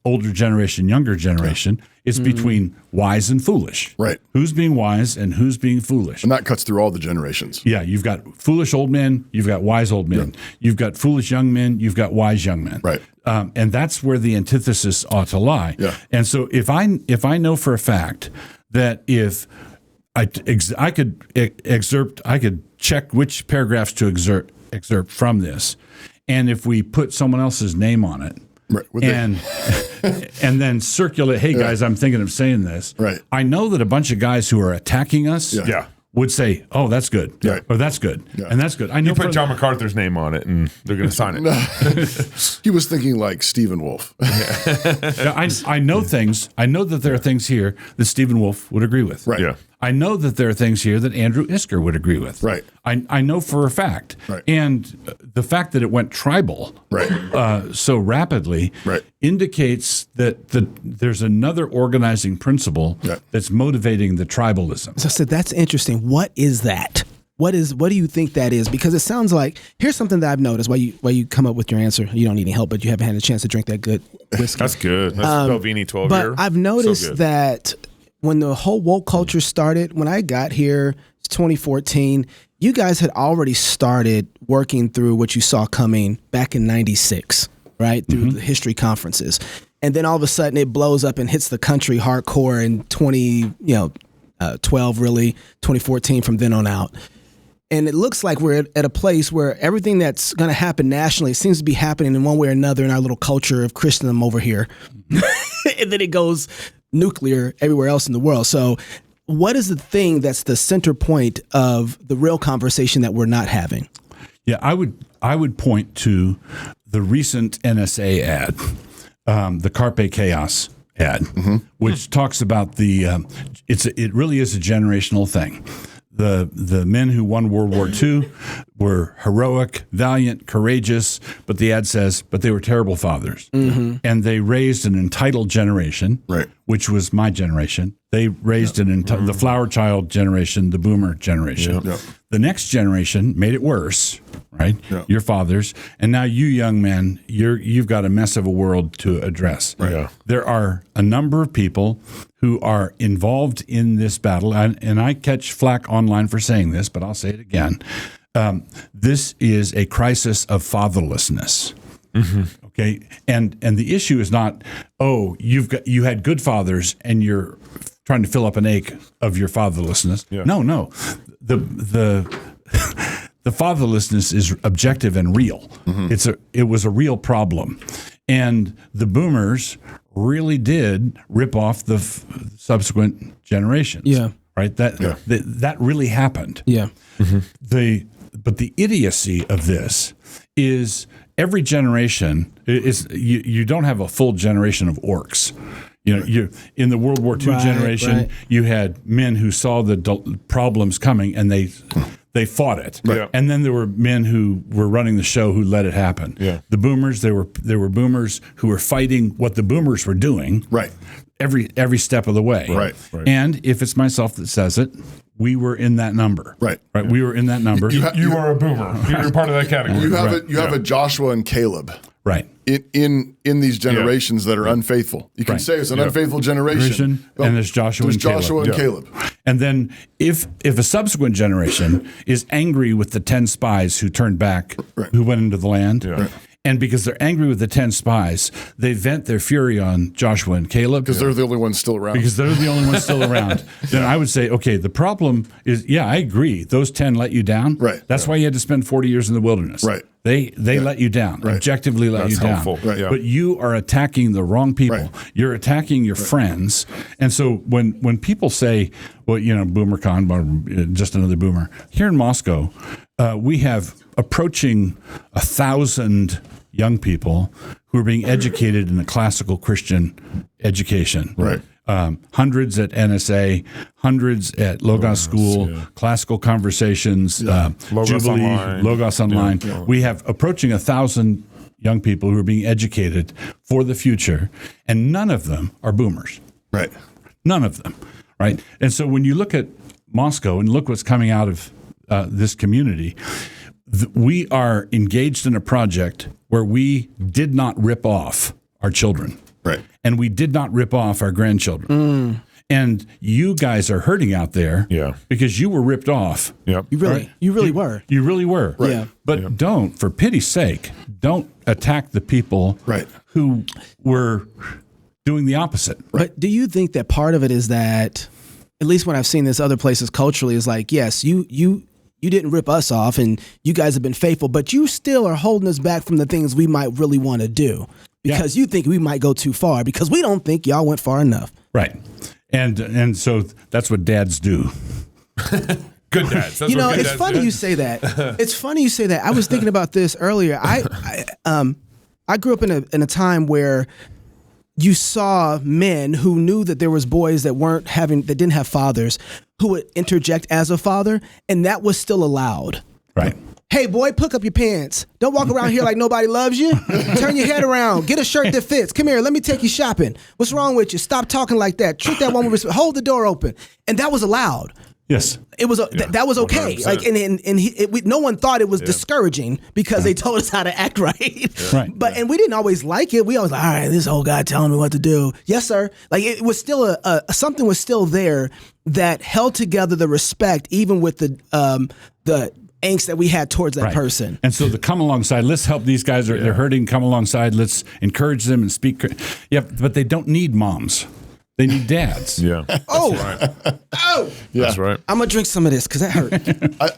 older generation, younger generation. It's between wise and foolish. Right. Who's being wise and who's being foolish. And that cuts through all the generations. Yeah, you've got foolish old men, you've got wise old men. Yeah. You've got foolish young men, you've got wise young men. Right. And that's where the antithesis ought to lie. Yeah. And so if I know for a fact that if I could check which paragraphs to excerpt from this, and if we put someone else's name on it, right. and then circulate, hey guys, I'm thinking of saying this. Right. I know that a bunch of guys who are attacking us would say, "Oh, that's good," or "That's good," and that's good. I know you put John MacArthur's name on it, and they're going to sign it. He was thinking like Stephen Wolfe. I know things. I know that there are things here that Stephen Wolfe would agree with. Right. Yeah. I know that there are things here that Andrew Isker would agree with. Right. I know for a fact. Right. And the fact that it went tribal so rapidly indicates that there's another organizing principle that's motivating the tribalism. So I said, that's interesting. What is that? What do you think that is? Because it sounds like, here's something that I've noticed while you come up with your answer. You don't need any help, but you haven't had a chance to drink that good whiskey. That's good. That's Belvini 12 but year. I've noticed that when the whole woke culture started, when I got here, it's 2014, you guys had already started working through what you saw coming back in 96, right? Through the history conferences. And then all of a sudden it blows up and hits the country hardcore in 2012, really, 2014 from then on out. And it looks like we're at a place where everything that's going to happen nationally seems to be happening in one way or another in our little culture of Christendom over here. And then it goes nuclear everywhere else in the world. So what is the thing that's the center point of the real conversation that we're not having? Yeah, I would point to the recent NSA ad, the Carpe Chaos ad, which talks about it really is a generational thing. The men who won World War II were heroic, valiant, courageous, but the ad says, but they were terrible fathers. And they raised an entitled generation, which was my generation. They raised the flower child generation, the boomer generation. The next generation made it worse, right? Your fathers. And now you young men, you've got a mess of a world to address. There are a number of people who are involved in this battle, and I catch flack online for saying this, but I'll say it again. This is a crisis of fatherlessness. Okay, and the issue is not, you had good fathers and you're trying to fill up an ache of your fatherlessness. No, the fatherlessness is objective and real. It was a real problem, and the boomers really did rip off the subsequent generations. Right. That really happened. But the idiocy of this is every generation is you don't have a full generation of orcs. You in the World War II generation, you had men who saw the problems coming and they fought it. And then there were men who were running the show who let it happen. The boomers, there were boomers who were fighting what the boomers were doing. Every step of the way. And if it's myself that says it, we were in that number. We were in that number. You are a boomer. You're part of that category. You have a Joshua and Caleb. In these generations that are unfaithful. You can say it's an unfaithful generation. And there's Joshua and Caleb. And then if a subsequent generation is angry with the 10 spies who turned back, who went into the land, and because they're angry with the 10 spies, they vent their fury on Joshua and Caleb. Because they're the only ones still around. Then I would say, okay, the problem is, I agree. Those 10 let you down. That's why you had to spend 40 years in the wilderness. They let you down, objectively let you down. But you are attacking the wrong people. You're attacking your friends. And so when people say, well, BoomerCon, just another boomer, here in Moscow, we have approaching 1,000 young people who are being educated in a classical Christian education. Hundreds at NSA, hundreds at Logos School, Classical Conversations, Jubilee, Logos Online. We have approaching 1,000 young people who are being educated for the future, and none of them are boomers. None of them. And so when you look at Moscow and look what's coming out of this community, we are engaged in a project where we did not rip off our children. And we did not rip off our grandchildren. And you guys are hurting out there because you were ripped off. You really were. You really were. But don't, for pity's sake, don't attack the people who were doing the opposite. But do you think that part of it is that, at least when I've seen this other places culturally, is like, yes, you didn't rip us off and you guys have been faithful, but you still are holding us back from the things we might really want to do because you think we might go too far because we don't think y'all went far enough. And so that's what dads do. Good dads. That's You know, what good it's dads funny do. you say that. It's funny you say that. I was thinking about this earlier. I grew up in a time where you saw men who knew that there was boys that didn't have fathers who would interject as a father, and that was still allowed. Right. Hey, boy, pick up your pants. Don't walk around here like nobody loves you. Turn your head around. Get a shirt that fits. Come here. Let me take you shopping. What's wrong with you? Stop talking like that. Treat that woman with respect. Hold the door open. And that was allowed. Yes. It was that was okay. 100%. Like, no one thought it was discouraging because they told us how to act right. Right. But and we didn't always like it. We always like, all right, this old guy telling me what to do. Yes, sir. Like it was still something was still there that held together the respect, even with the angst that we had towards that person. And so the come alongside, let's help these guys. They're hurting. Come alongside. Let's encourage them and speak. Yeah, but they don't need moms. They need dads. Yeah. Oh, Right. oh. Yeah. That's right. I'm gonna drink some of this because that hurt.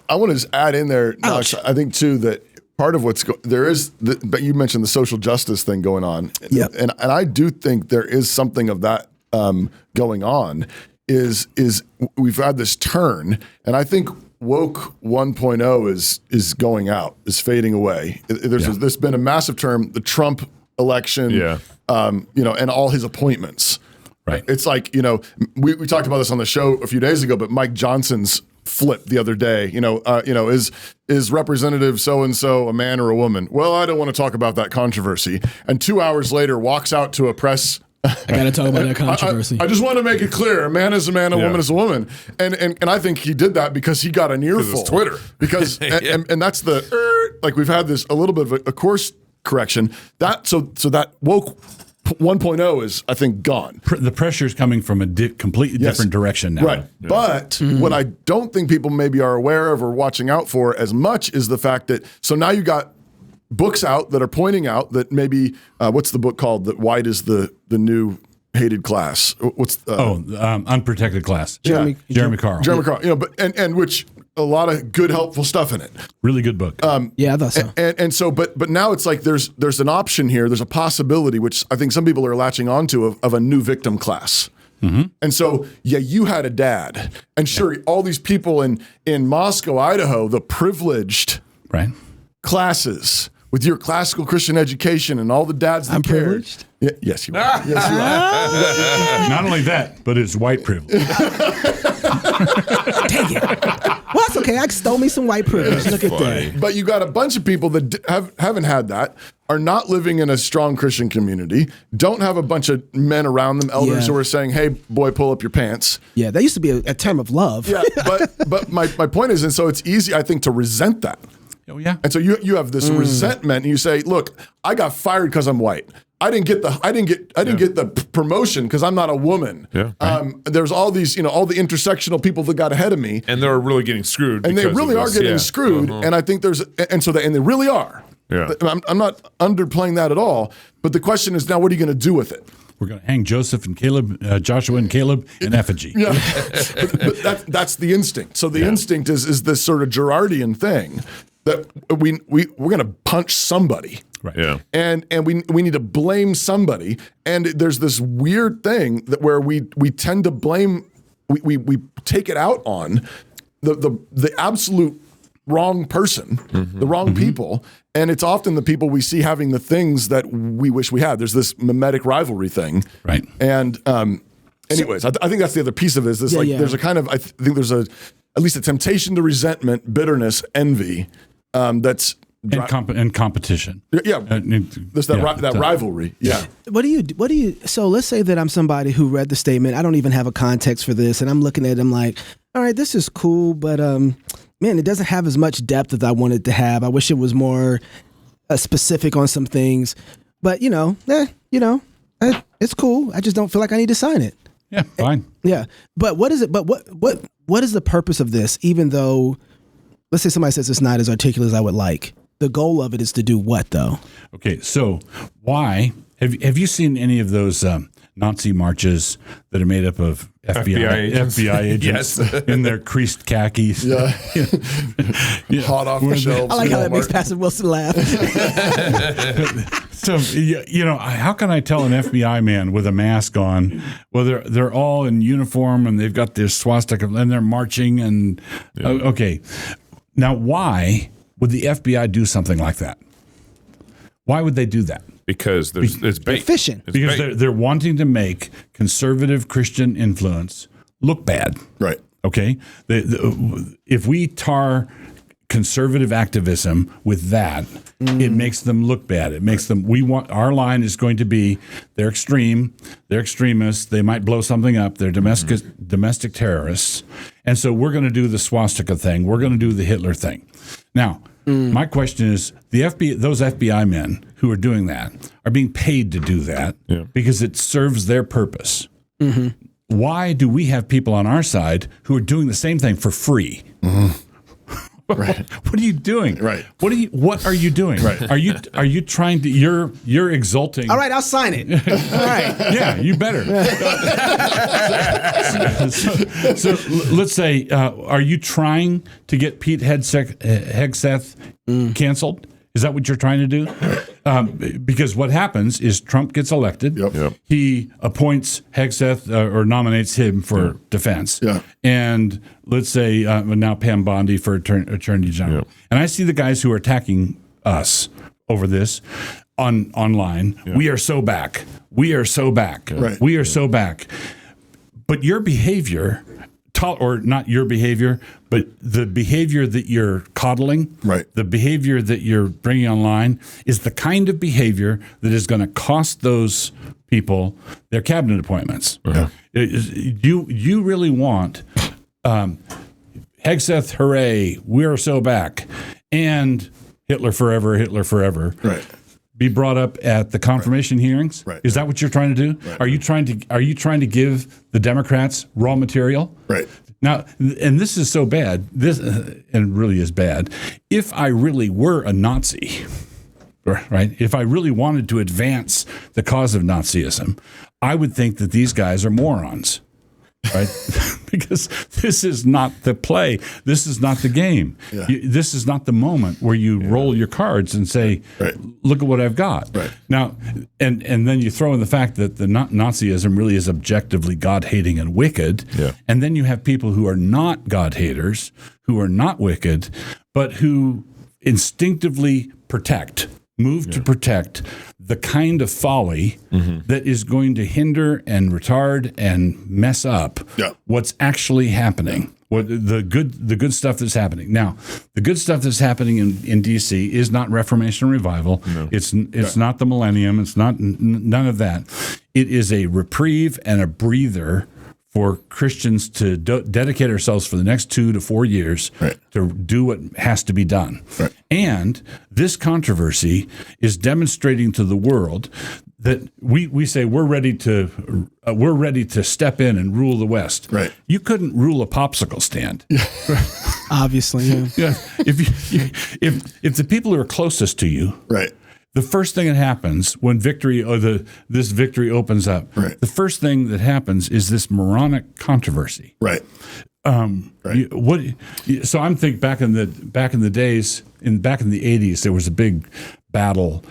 I want to just add in there, Knox, I think too that part of but you mentioned the social justice thing going on. Yep. And I do think there is something of that going on. Is we've had this turn, and I think woke 1.0 is going out, is fading away. There's been a massive term, the Trump election, and all his appointments. Right. It's like, we talked about this on the show a few days ago, but Mike Johnson's flip the other day, is Representative so-and-so a man or a woman? Well, I don't want to talk about that controversy. And 2 hours later walks out to a press. I gotta talk about that controversy. I just want to make it clear: a man is a man, a woman is a woman, and I think he did that because he got an earful. It's Twitter. Because and that's like we've had this a little bit of a course correction. So that woke 1.0 is, I think, gone. The pressure is coming from a completely different direction now. Right. Yeah. But what I don't think people maybe are aware of or watching out for as much is the fact that, so now you got books out that are pointing out that maybe, what's the book called? That white is the new hated class. What's Unprotected Class. Jeremy Carl. Jeremy Carl. But and which a lot of good, helpful stuff in it. Really good book. Yeah, I thought so. And so, but now it's like there's an option here. There's a possibility, which I think some people are latching onto of a new victim class. Mm-hmm. And so, you had a dad, and sure, all these people in Moscow, Idaho, the privileged classes with your classical Christian education and all the dads that I'm cared. privileged? Yes, you are. Yes, you are. Not only that, but it's white privilege. Dang it. Well, that's okay. I stole me some white privilege. Look at that. But you got a bunch of people that haven't had that, are not living in a strong Christian community, don't have a bunch of men around them, elders who are saying, hey, boy, pull up your pants. Yeah, that used to be a term of love. Yeah, but my point is, and so it's easy, I think, to resent that. Oh, yeah. And so you have this resentment, and you say, look, I got fired because I'm white. I didn't get the promotion because I'm not a woman. Yeah. There's all these, all the intersectional people that got ahead of me, and they're really getting screwed. And they really are getting screwed. And I think and they really are. Yeah. I'm not underplaying that at all. But the question is now, what are you going to do with it? We're going to hang Joshua and Caleb in effigy. Yeah, but that's the instinct. So the instinct is this sort of Girardian thing that we're going to punch somebody. Right. Yeah. And we need to blame somebody. And there's this weird thing that where we tend to blame, we take it out on the absolute wrong person, the wrong people. And it's often the people we see having the things that we wish we had. There's this mimetic rivalry thing. Right. And anyways, I think that's the other piece of it is this, there's a kind of, I think there's at least a temptation to resentment, bitterness, envy, that's and competition. Yeah, there's that rivalry. Yeah. What do you? So let's say that I'm somebody who read the statement. I don't even have a context for this, and I'm looking at it. I'm like, all right, this is cool, but man, it doesn't have as much depth as I wanted to have. I wish it was more specific on some things. But it's cool. I just don't feel like I need to sign it. Yeah, fine. Yeah, but what is it? But what is the purpose of this? Even though, let's say somebody says it's not as articulate as I would like. The goal of it is to do what, though? Okay, so why have you seen any of those Nazi marches that are made up of FBI agents in their creased khakis. Yeah. Hot off the shelves. I like how that makes Pastor Wilson laugh. So, how can I tell an FBI man with a mask on? Well, they're all in uniform and they've got this swastika and they're marching and okay. Now, why would the FBI do something like that? Why would they do that? Because it's bait. Fishing. Because they're wanting to make conservative Christian influence look bad. Right. Okay? If we tar conservative activism with that, it makes them look bad. It makes them, our line is going to be, they're extreme, they're extremists, they might blow something up, they're domestic terrorists, and so we're going to do the swastika thing, we're going to do the Hitler thing. Now, my question is, those FBI men who are doing that are being paid to do that because it serves their purpose. Mm-hmm. Why do we have people on our side who are doing the same thing for free? Mm-hmm. Right. What are you doing? Right. What are you doing? Right. Are you trying to? You're exulting. All right, I'll sign it. All right. Yeah, you better. So let's say, are you trying to get Pete Hegseth canceled? Is that what you're trying to do? Because what happens is Trump gets elected. Yep. He appoints Hegseth or nominates him for defense. Yeah. And let's say now Pam Bondi for Attorney General. Yep. And I see the guys who are attacking us over this online. Yep. We are so back. We are so back. Right. We are so back. But your behavior, or not your behavior, but the behavior that you're coddling, the behavior that you're bringing online is the kind of behavior that is going to cost those people their cabinet appointments. Uh-huh. You really want Hegseth, hooray, we're so back, and Hitler forever, be brought up at the confirmation hearings? Right. Is that what you're trying to do? Right. Are you trying to give the Democrats raw material? Right. Now, and this is so bad, and really is bad, if I really were a Nazi, right, if I really wanted to advance the cause of Nazism, I would think that these guys are morons, right? Because this is not the play. This is not the game. Yeah. This is not the moment where you roll your cards and say, look at what I've got. Right. Now, and then you throw in the fact that the Nazism really is objectively God-hating and wicked. Yeah. And then you have people who are not God-haters, who are not wicked, but who instinctively move to protect the kind of folly that is going to hinder and retard and mess up what's actually happening. What the good stuff that's happening. Now, the good stuff that's happening in D.C. is not Reformation revival. No. It's not the millennium. It's not none of that. It is a reprieve and a breather for Christians to dedicate ourselves for the next 2 to 4 years to do what has to be done. Right. And this controversy is demonstrating to the world that we say we're ready to step in and rule the West. Right. You couldn't rule a popsicle stand. Obviously, yeah. If the people who are closest to you, the first thing that happens when this victory opens up, the first thing that happens is this moronic controversy. Right. So I'm thinking back in the days, back in the 80s, there was a big battle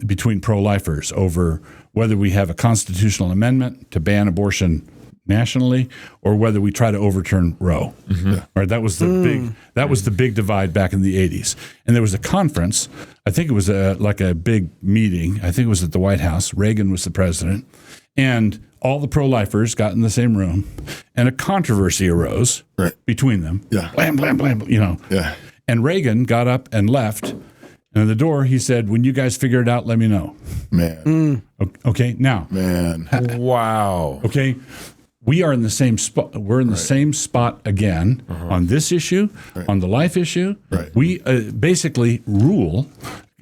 between pro-lifers over whether we have a constitutional amendment to ban abortion nationally, or whether we try to overturn Roe. Mm-hmm. Right, that was the big divide back in the 80s. And there was a conference. I think it was like a big meeting. I think it was at the White House. Reagan was the president, and all the pro-lifers got in the same room, and a controversy arose between them. Yeah, blam blam blam. Yeah. And Reagan got up and left. And at the door, he said, "When you guys figure it out, let me know." Man. Okay. Now. Man. Wow. Okay. We are in the same spot. We're in the same spot again on this issue, on the life issue. Right. We basically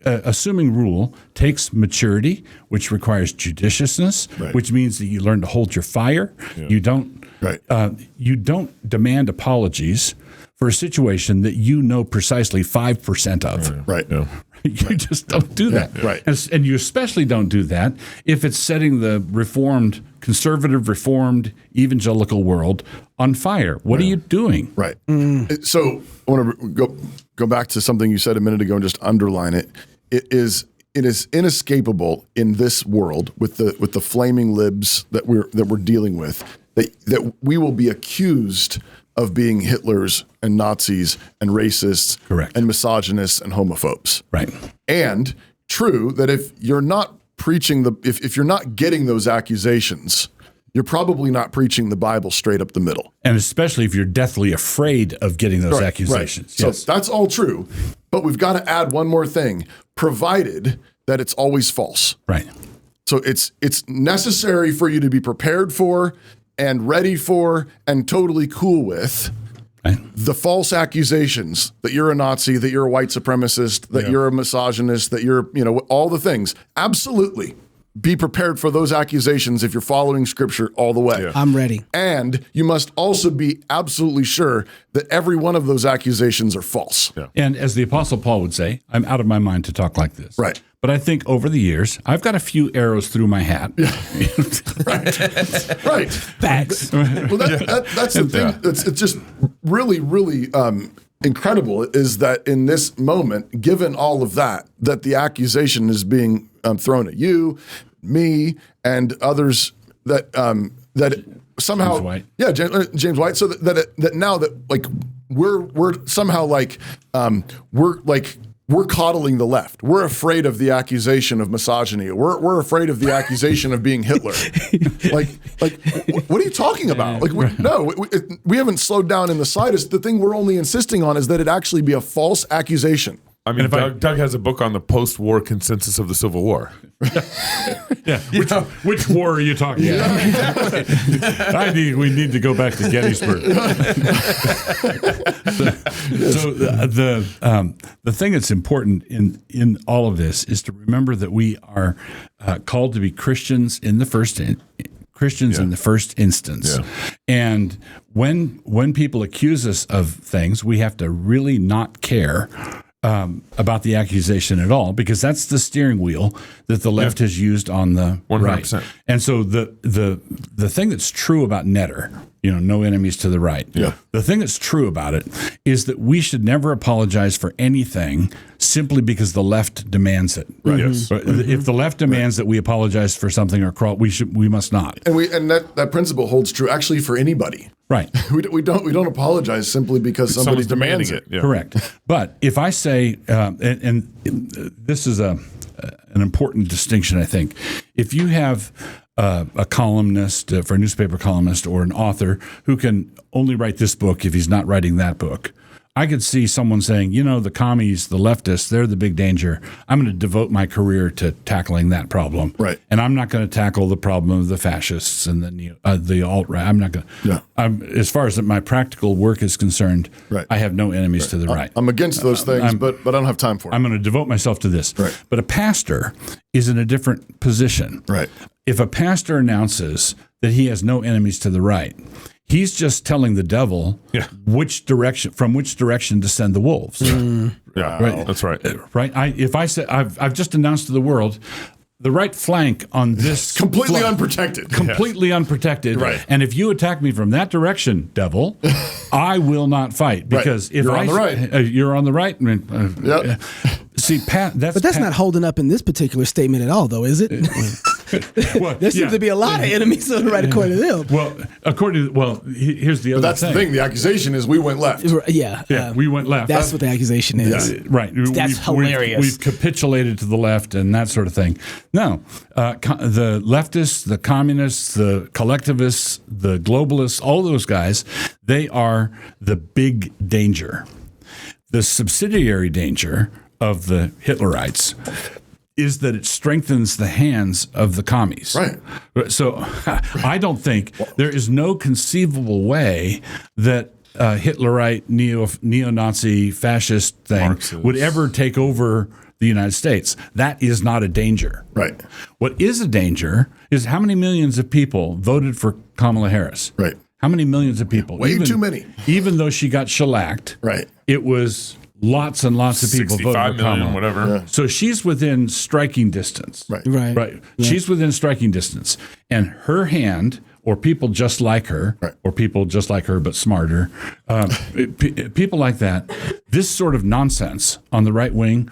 assuming rule takes maturity, which requires judiciousness, which means that you learn to hold your fire. Yeah. You don't demand apologies for a situation that you know precisely 5% of. Right. Yeah. You just don't do that. Yeah, right. And you especially don't do that if it's setting the conservative reformed evangelical world on fire. What are you doing? Right. So I want to go back to something you said a minute ago and just underline it. It is inescapable in this world with the flaming libs that we're dealing with that we will be accused of being Hitlers and Nazis and racists, correct, and misogynists and homophobes. Right. And true that if you're not preaching if you're not getting those accusations, you're probably not preaching the Bible straight up the middle. And especially if you're deathly afraid of getting those accusations. Right. Yes. So that's all true. But we've got to add one more thing, provided that it's always false. Right. So it's necessary for you to be prepared for and ready for and totally cool with the false accusations that you're a Nazi, that you're a white supremacist, that you're a misogynist, that you're, all the things. Absolutely. Be prepared for those accusations if you're following Scripture all the way. Yeah. I'm ready. And you must also be absolutely sure that every one of those accusations are false. Yeah. And as the Apostle Paul would say, I'm out of my mind to talk like this. Right. But I think over the years, I've got a few arrows through my hat. Yeah. Right. Facts. Well, that's the thing. It's just really, really incredible is that in this moment, given all of that the accusation is being thrown at you, me, and others that somehow, James White. Yeah, James White. So that now that like we're somehow like we're coddling the left. We're afraid of the accusation of misogyny. We're afraid of the accusation of being Hitler. What are you talking about? We haven't slowed down in the slightest. The thing we're only insisting on is that it actually be a false accusation. I mean, Doug has a book on the post-war consensus of the Civil War. Yeah. Which war are you talking about? We need to go back to Gettysburg. The thing that's important in all of this is to remember that we are called to be Christians in the first in the first instance. Yeah. And when people accuse us of things, we have to really not care about the accusation at all, because that's the steering wheel that the left has used on the 100%. right. And so the thing that's true about Netter, no enemies to the right. Yeah. The thing that's true about it is that we should never apologize for anything simply because the left demands it. Right. Yes. If the left demands that we apologize for something or crawl, we must not. And that principle holds true actually for anybody. Right. We don't apologize simply because somebody's demanding it. Yeah. Correct. But if I say, and this is an important distinction, I think, if you have a columnist, for a newspaper columnist or an author who can only write this book if he's not writing that book, I could see someone saying, the commies, the leftists, they're the big danger. I'm going to devote my career to tackling that problem. Right. And I'm not going to tackle the problem of the fascists and the alt-right. I'm not going to. Yeah. As far as my practical work is concerned, Right. I have no enemies to the right. I'm against those things, but I don't have time for it. I'm going to devote myself to this. Right. But a pastor is in a different position. Right. If a pastor announces that he has no enemies to the right, he's just telling the devil from which direction to send the wolves. Yeah, Right. That's right. Right. If I say I've just announced to the world, the right flank on this completely unprotected. Completely unprotected. Right. And if you attack me from that direction, devil, I will not fight, because if You're on the right. You're on the right. Yep. See, Pat. That's not holding up in this particular statement at all, though, is it? There seems to be a lot of enemies on the right, according to them. Well, here's the other That's thing. the thing. The accusation is we went left. Yeah. We went left. That's what the accusation is. Right. That's hilarious. We've capitulated to the left and that sort of thing. No, the leftists, the communists, the collectivists, the globalists, all those guys, they are the big danger. The subsidiary danger of the Hitlerites is that it strengthens the hands of the commies. Right. So I don't think there is no conceivable way that Hitlerite, neo-Nazi, fascist thing Marxist would ever take over the United States. That is not a danger. Right. What is a danger is how many millions of people voted for Kamala Harris. Right. How many millions of people? Way too many. Even though she got shellacked, right? It was lots and lots of people voted for Kamala. Whatever. Yeah. So she's within striking distance. Right. Yeah. She's within striking distance. And her hand, or people just like her, or people just like her but smarter, people like that, this sort of nonsense on the right wing,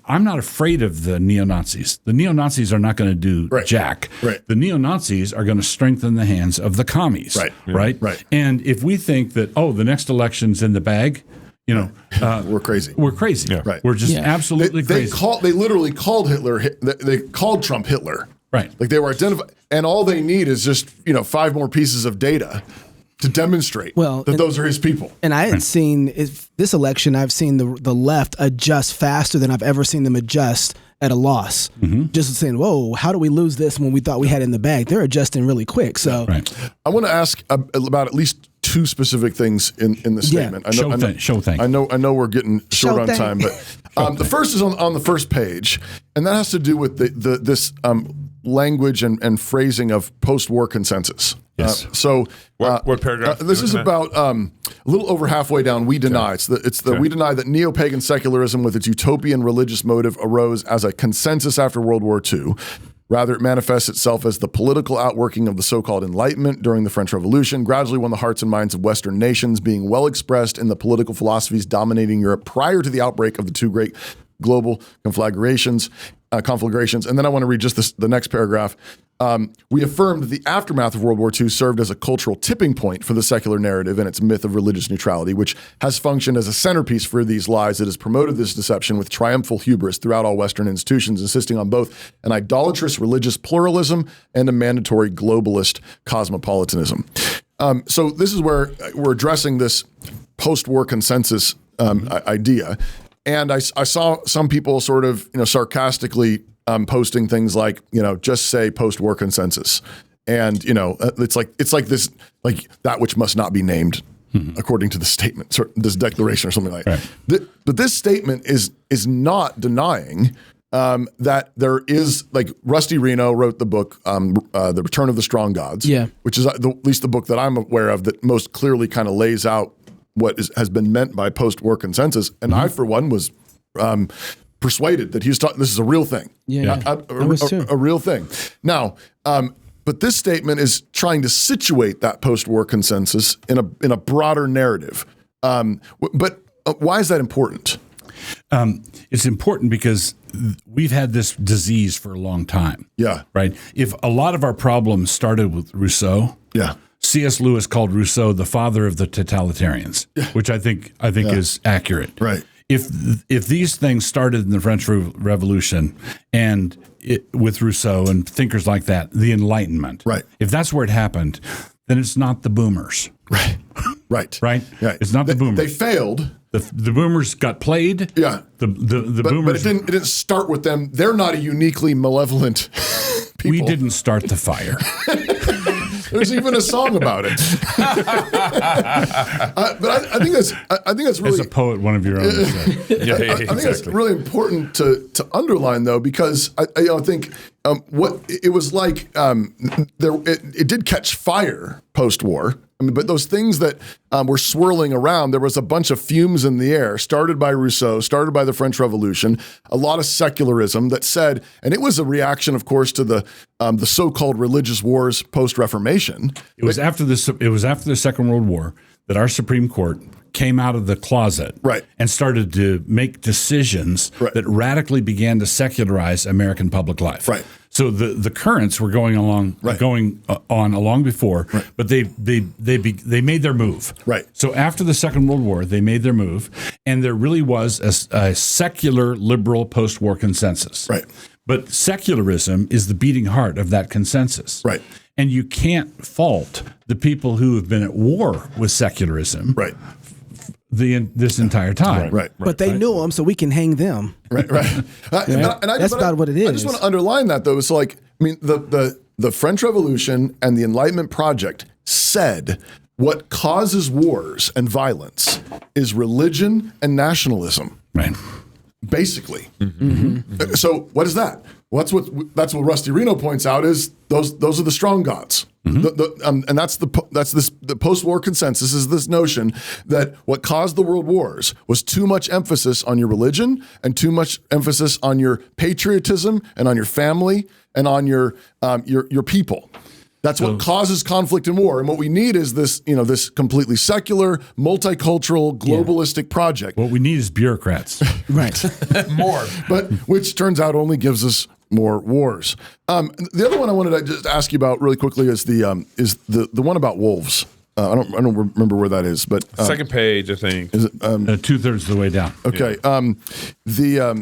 I'm not afraid of the neo-Nazis. The neo-Nazis are not going to do jack. Right. The neo-Nazis are going to strengthen the hands of the commies. Right. And if we think that, the next election's in the bag, we're crazy. We're crazy. Yeah. Right. We're just absolutely crazy. They literally called Hitler. They called Trump Hitler. Right. Like they were identified, and all they need is just 5 more pieces of data to demonstrate that those are his people. And I had seen this election. I've seen the left adjust faster than I've ever seen them adjust at a loss. Mm-hmm. Just saying, "Whoa, how do we lose this when we thought we had it in the bag?" They're adjusting really quick. So I want to ask about at least 2 specific things in the statement. Show thing. I know we're getting short on time, but the first is on the first page, and that has to do with this language and phrasing of post-war consensus. Yes. What paragraph? This is about a little over halfway down. We deny we deny that neo-pagan secularism with its utopian religious motive arose as a consensus after World War II. Rather, it manifests itself as the political outworking of the so-called Enlightenment during the French Revolution, gradually won the hearts and minds of Western nations, being well expressed in the political philosophies dominating Europe prior to the outbreak of the 2 great global conflagrations. And then I want to read just the next paragraph. We affirmed that the aftermath of World War II served as a cultural tipping point for the secular narrative and its myth of religious neutrality, which has functioned as a centerpiece for these lies that has promoted this deception with triumphal hubris throughout all Western institutions, insisting on both an idolatrous religious pluralism and a mandatory globalist cosmopolitanism. So this is where we're addressing this post-war consensus idea. And I saw some people sort of, sarcastically posting things like, just say post-war consensus. And, it's like this, like that which must not be named according to the statement, this declaration or something like that. But this statement is not denying that there is, like Rusty Reno wrote the book, The Return of the Strong Gods, which is at least the book that I'm aware of that most clearly kind of lays out what has been meant by post-war consensus. And I, for one, was persuaded that he's this is a real thing. A real thing. Now, but this statement is trying to situate that post-war consensus in a broader narrative. But why is that important? It's important because we've had this disease for a long time. Yeah. Right? If a lot of our problems started with Rousseau. Yeah. C.S. Lewis called Rousseau the father of the totalitarians, which I think is accurate. Right. If these things started in the French Revolution and with Rousseau and thinkers like that, the Enlightenment. Right. If that's where it happened, then it's not the boomers. Right. It's not the boomers. They failed. The boomers got played. Yeah. The boomers. But it didn't start with them. They're not a uniquely malevolent people. We didn't start the fire. There's even a song about it. But I think that's really, as a poet, one of your own. I think that's really important to underline, though, because I think what it was like. It did catch fire post-war. But those things that were swirling around, there was a bunch of fumes in the air, started by Rousseau, started by the French Revolution, a lot of secularism that said, and it was a reaction, of course, to the so-called religious wars post-Reformation. It was after the Second World War that our Supreme Court came out of the closet and started to make decisions that radically began to secularize American public life. Right. So the currents were going on long before, but they made their move. Right. So after the Second World War, they made their move, and there really was a secular liberal post-war consensus. Right. But secularism is the beating heart of that consensus. Right. And you can't fault the people who have been at war with secularism. Right. This entire time. Right. But they knew them, so we can hang them. Right. That's about what it is. I just want to underline that, though. It's like, the French Revolution and the Enlightenment project said what causes wars and violence is religion and nationalism. Right. Basically. Mm-hmm. So what is that? that's what Rusty Reno points out is those are the strong gods. And that's the post-war consensus is this notion that what caused the world wars was too much emphasis on your religion and too much emphasis on your patriotism and on your family and on your people. That's what causes conflict and war. And what we need is this completely secular, multicultural, globalistic project. What we need is bureaucrats. Right. More. But which turns out only gives us more wars. The other one I wanted to just ask you about really quickly is the one about wolves. I don't remember where that is, but second page, I think. Is it 2/3 of the way down? Okay. Yeah.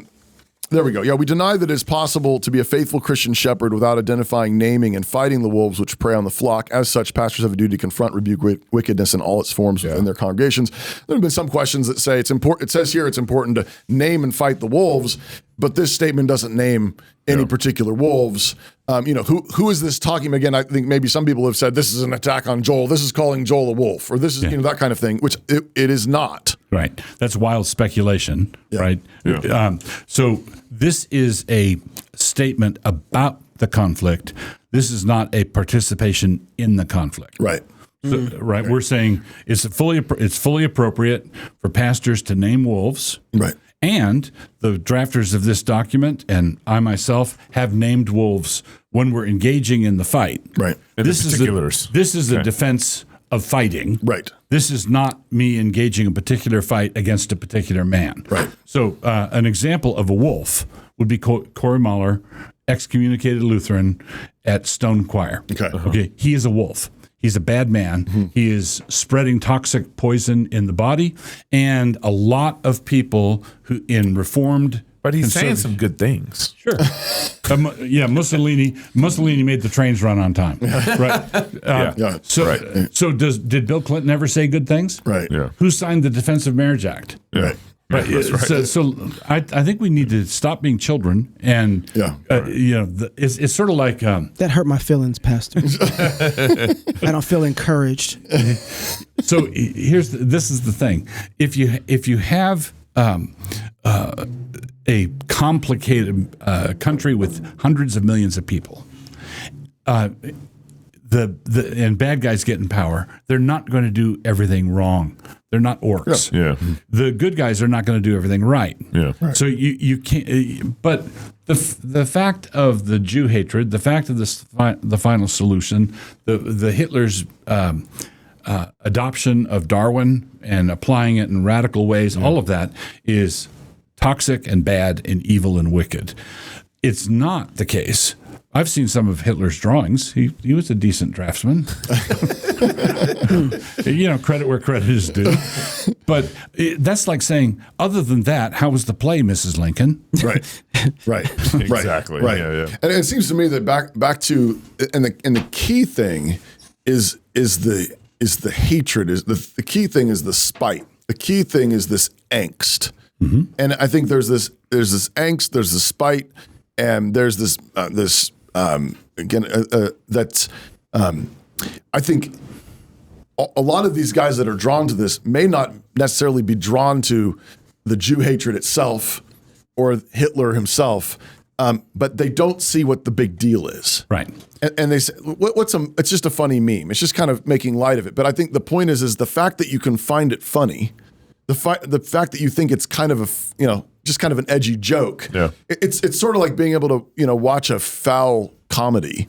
There we go. Yeah, we deny that it's possible to be a faithful Christian shepherd without identifying, naming, and fighting the wolves which prey on the flock. As such, pastors have a duty to confront, rebuke wickedness in all its forms within their congregations. There have been some questions that say it's important. It says here it's important to name and fight the wolves, but this statement doesn't name any particular wolves. Who is this talking about? Again, I think maybe some people have said this is an attack on Joel. This is calling Joel a wolf, or this is that kind of thing, which it is not. Right. That's wild speculation, right? Yeah. So this is a statement about the conflict. This is not a participation in the conflict. Right. So, right. We're saying it's fully appropriate for pastors to name wolves. Right. And the drafters of this document and I myself have named wolves when we're engaging in the fight. Right. And the particulars. This is a defense of fighting. Right. This is not me engaging a particular fight against a particular man. Right. So an example of a wolf would be Corey Muller, excommunicated Lutheran at Stone Choir. Okay. Okay. He is a wolf. He's a bad man. Mm-hmm. He is spreading toxic poison in the body, and a lot of people who in Reformed. But he's saying some good things. Sure. Mussolini made the trains run on time. Right. So did Bill Clinton ever say good things? Right. Yeah. Who signed the Defense of Marriage Act? Right. Right. That's right. So I think we need to stop being children, and it's sort of like that hurt my feelings, Pastor. I don't feel encouraged. So this is the thing: if you have a complicated country with hundreds of millions of people, and bad guys get in power, they're not going to do everything wrong. They're not orcs. Yeah. The good guys are not going to do everything right. Yeah. Right. So you can't. But the fact of the Jew hatred, the fact of the final solution, the Hitler's adoption of Darwin and applying it in radical ways, all of that is toxic and bad and evil and wicked. It's not the case. I've seen some of Hitler's drawings. He was a decent draftsman. Credit where credit is due. But that's like saying, other than that, how was the play, Mrs. Lincoln? Right. Exactly. Right. Yeah. And it seems to me that back to and the key thing is the hatred. The key thing is the spite. The key thing is this angst. Mm-hmm. And I think there's this angst, there's this spite, and there's this I think a lot of these guys that are drawn to this may not necessarily be drawn to the Jew hatred itself or Hitler himself, but they don't see what the big deal is. Right. And they say, it's just a funny meme. It's just kind of making light of it. But I think the point is the fact that you can find it funny, the fact that you think it's kind of just kind of an edgy joke. Yeah. It's sort of like being able to, watch a foul comedy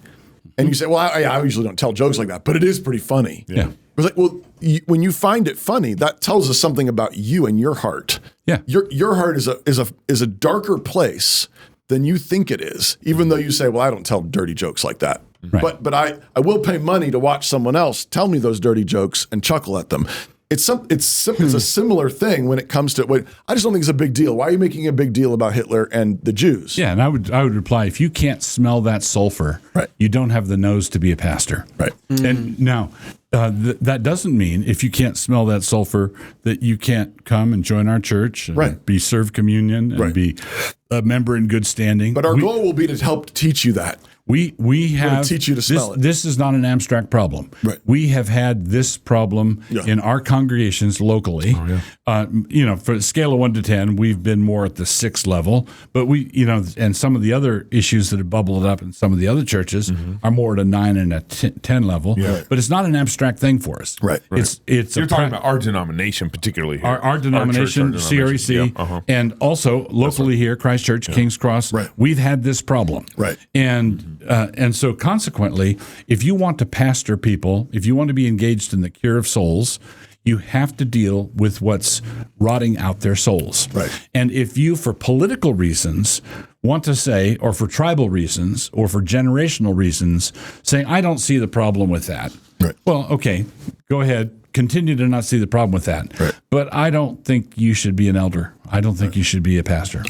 and you say, well, I usually don't tell jokes like that, but it is pretty funny. Yeah. It's like, well, when you find it funny, that tells us something about you and your heart. Yeah. Your heart is a darker place than you think it is, even though you say, well, I don't tell dirty jokes like that. Right. But I will pay money to watch someone else tell me those dirty jokes and chuckle at them. It's a similar thing when it comes to I just don't think it's a big deal. Why are you making a big deal about Hitler and the Jews? Yeah, and I would reply, if you can't smell that sulfur, right, you don't have the nose to be a pastor. Right. And now that doesn't mean if you can't smell that sulfur that you can't come and join our church and be served communion and be a member in good standing. But our goal will be to help teach you that. We have teach you to smell it. This is not an abstract problem. Right. We have had this problem in our congregations locally. For a scale of 1 to 10, we've been more at the 6 level. But and some of the other issues that have bubbled up in some of the other churches are more at a 9 and a 10 level. Yeah. But it's not an abstract thing for us. Right. It's You're talking about our denomination, particularly here. Our denomination, CREC, and also locally here, Christ Church, King's Cross. Right. We've had this problem. Right. And so consequently, if you want to pastor people, if you want to be engaged in the cure of souls, you have to deal with what's rotting out their souls. Right. And if you, for political reasons, want to say, or for tribal reasons, or for generational reasons, saying, I don't see the problem with that. Right. Well, okay, go ahead. Continue to not see the problem with that. Right. But I don't think you should be an elder. I don't think you should be a pastor.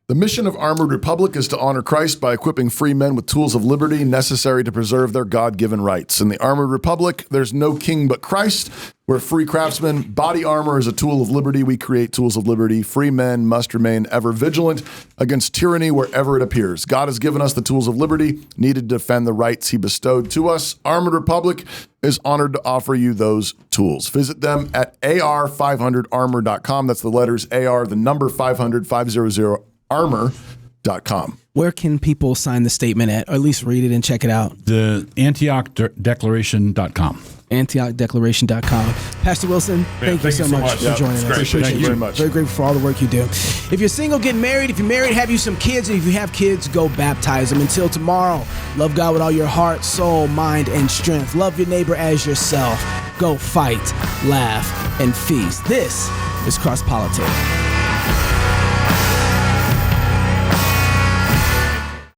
The mission of Armored Republic is to honor Christ by equipping free men with tools of liberty necessary to preserve their God-given rights. In the Armored Republic, there's no king but Christ. We're free craftsmen. Body armor is a tool of liberty. We create tools of liberty. Free men must remain ever vigilant against tyranny wherever it appears. God has given us the tools of liberty needed to defend the rights he bestowed to us. Armored Republic is honored to offer you those tools. Visit them at ar500armor.com. That's the letters AR, the number 500, 500, armor.com. Where can people sign the statement at, or at least read it and check it out? The AntiochDeclaration.com. AntiochDeclaration.com. Pastor Wilson, thank you so much for joining us. Appreciate you very much. Very grateful for all the work you do. If you're single, get married. If you're married, have you some kids. And if you have kids, go baptize them. Until tomorrow, love God with all your heart, soul, mind, and strength. Love your neighbor as yourself. Go fight, laugh, and feast. This is Cross Politics.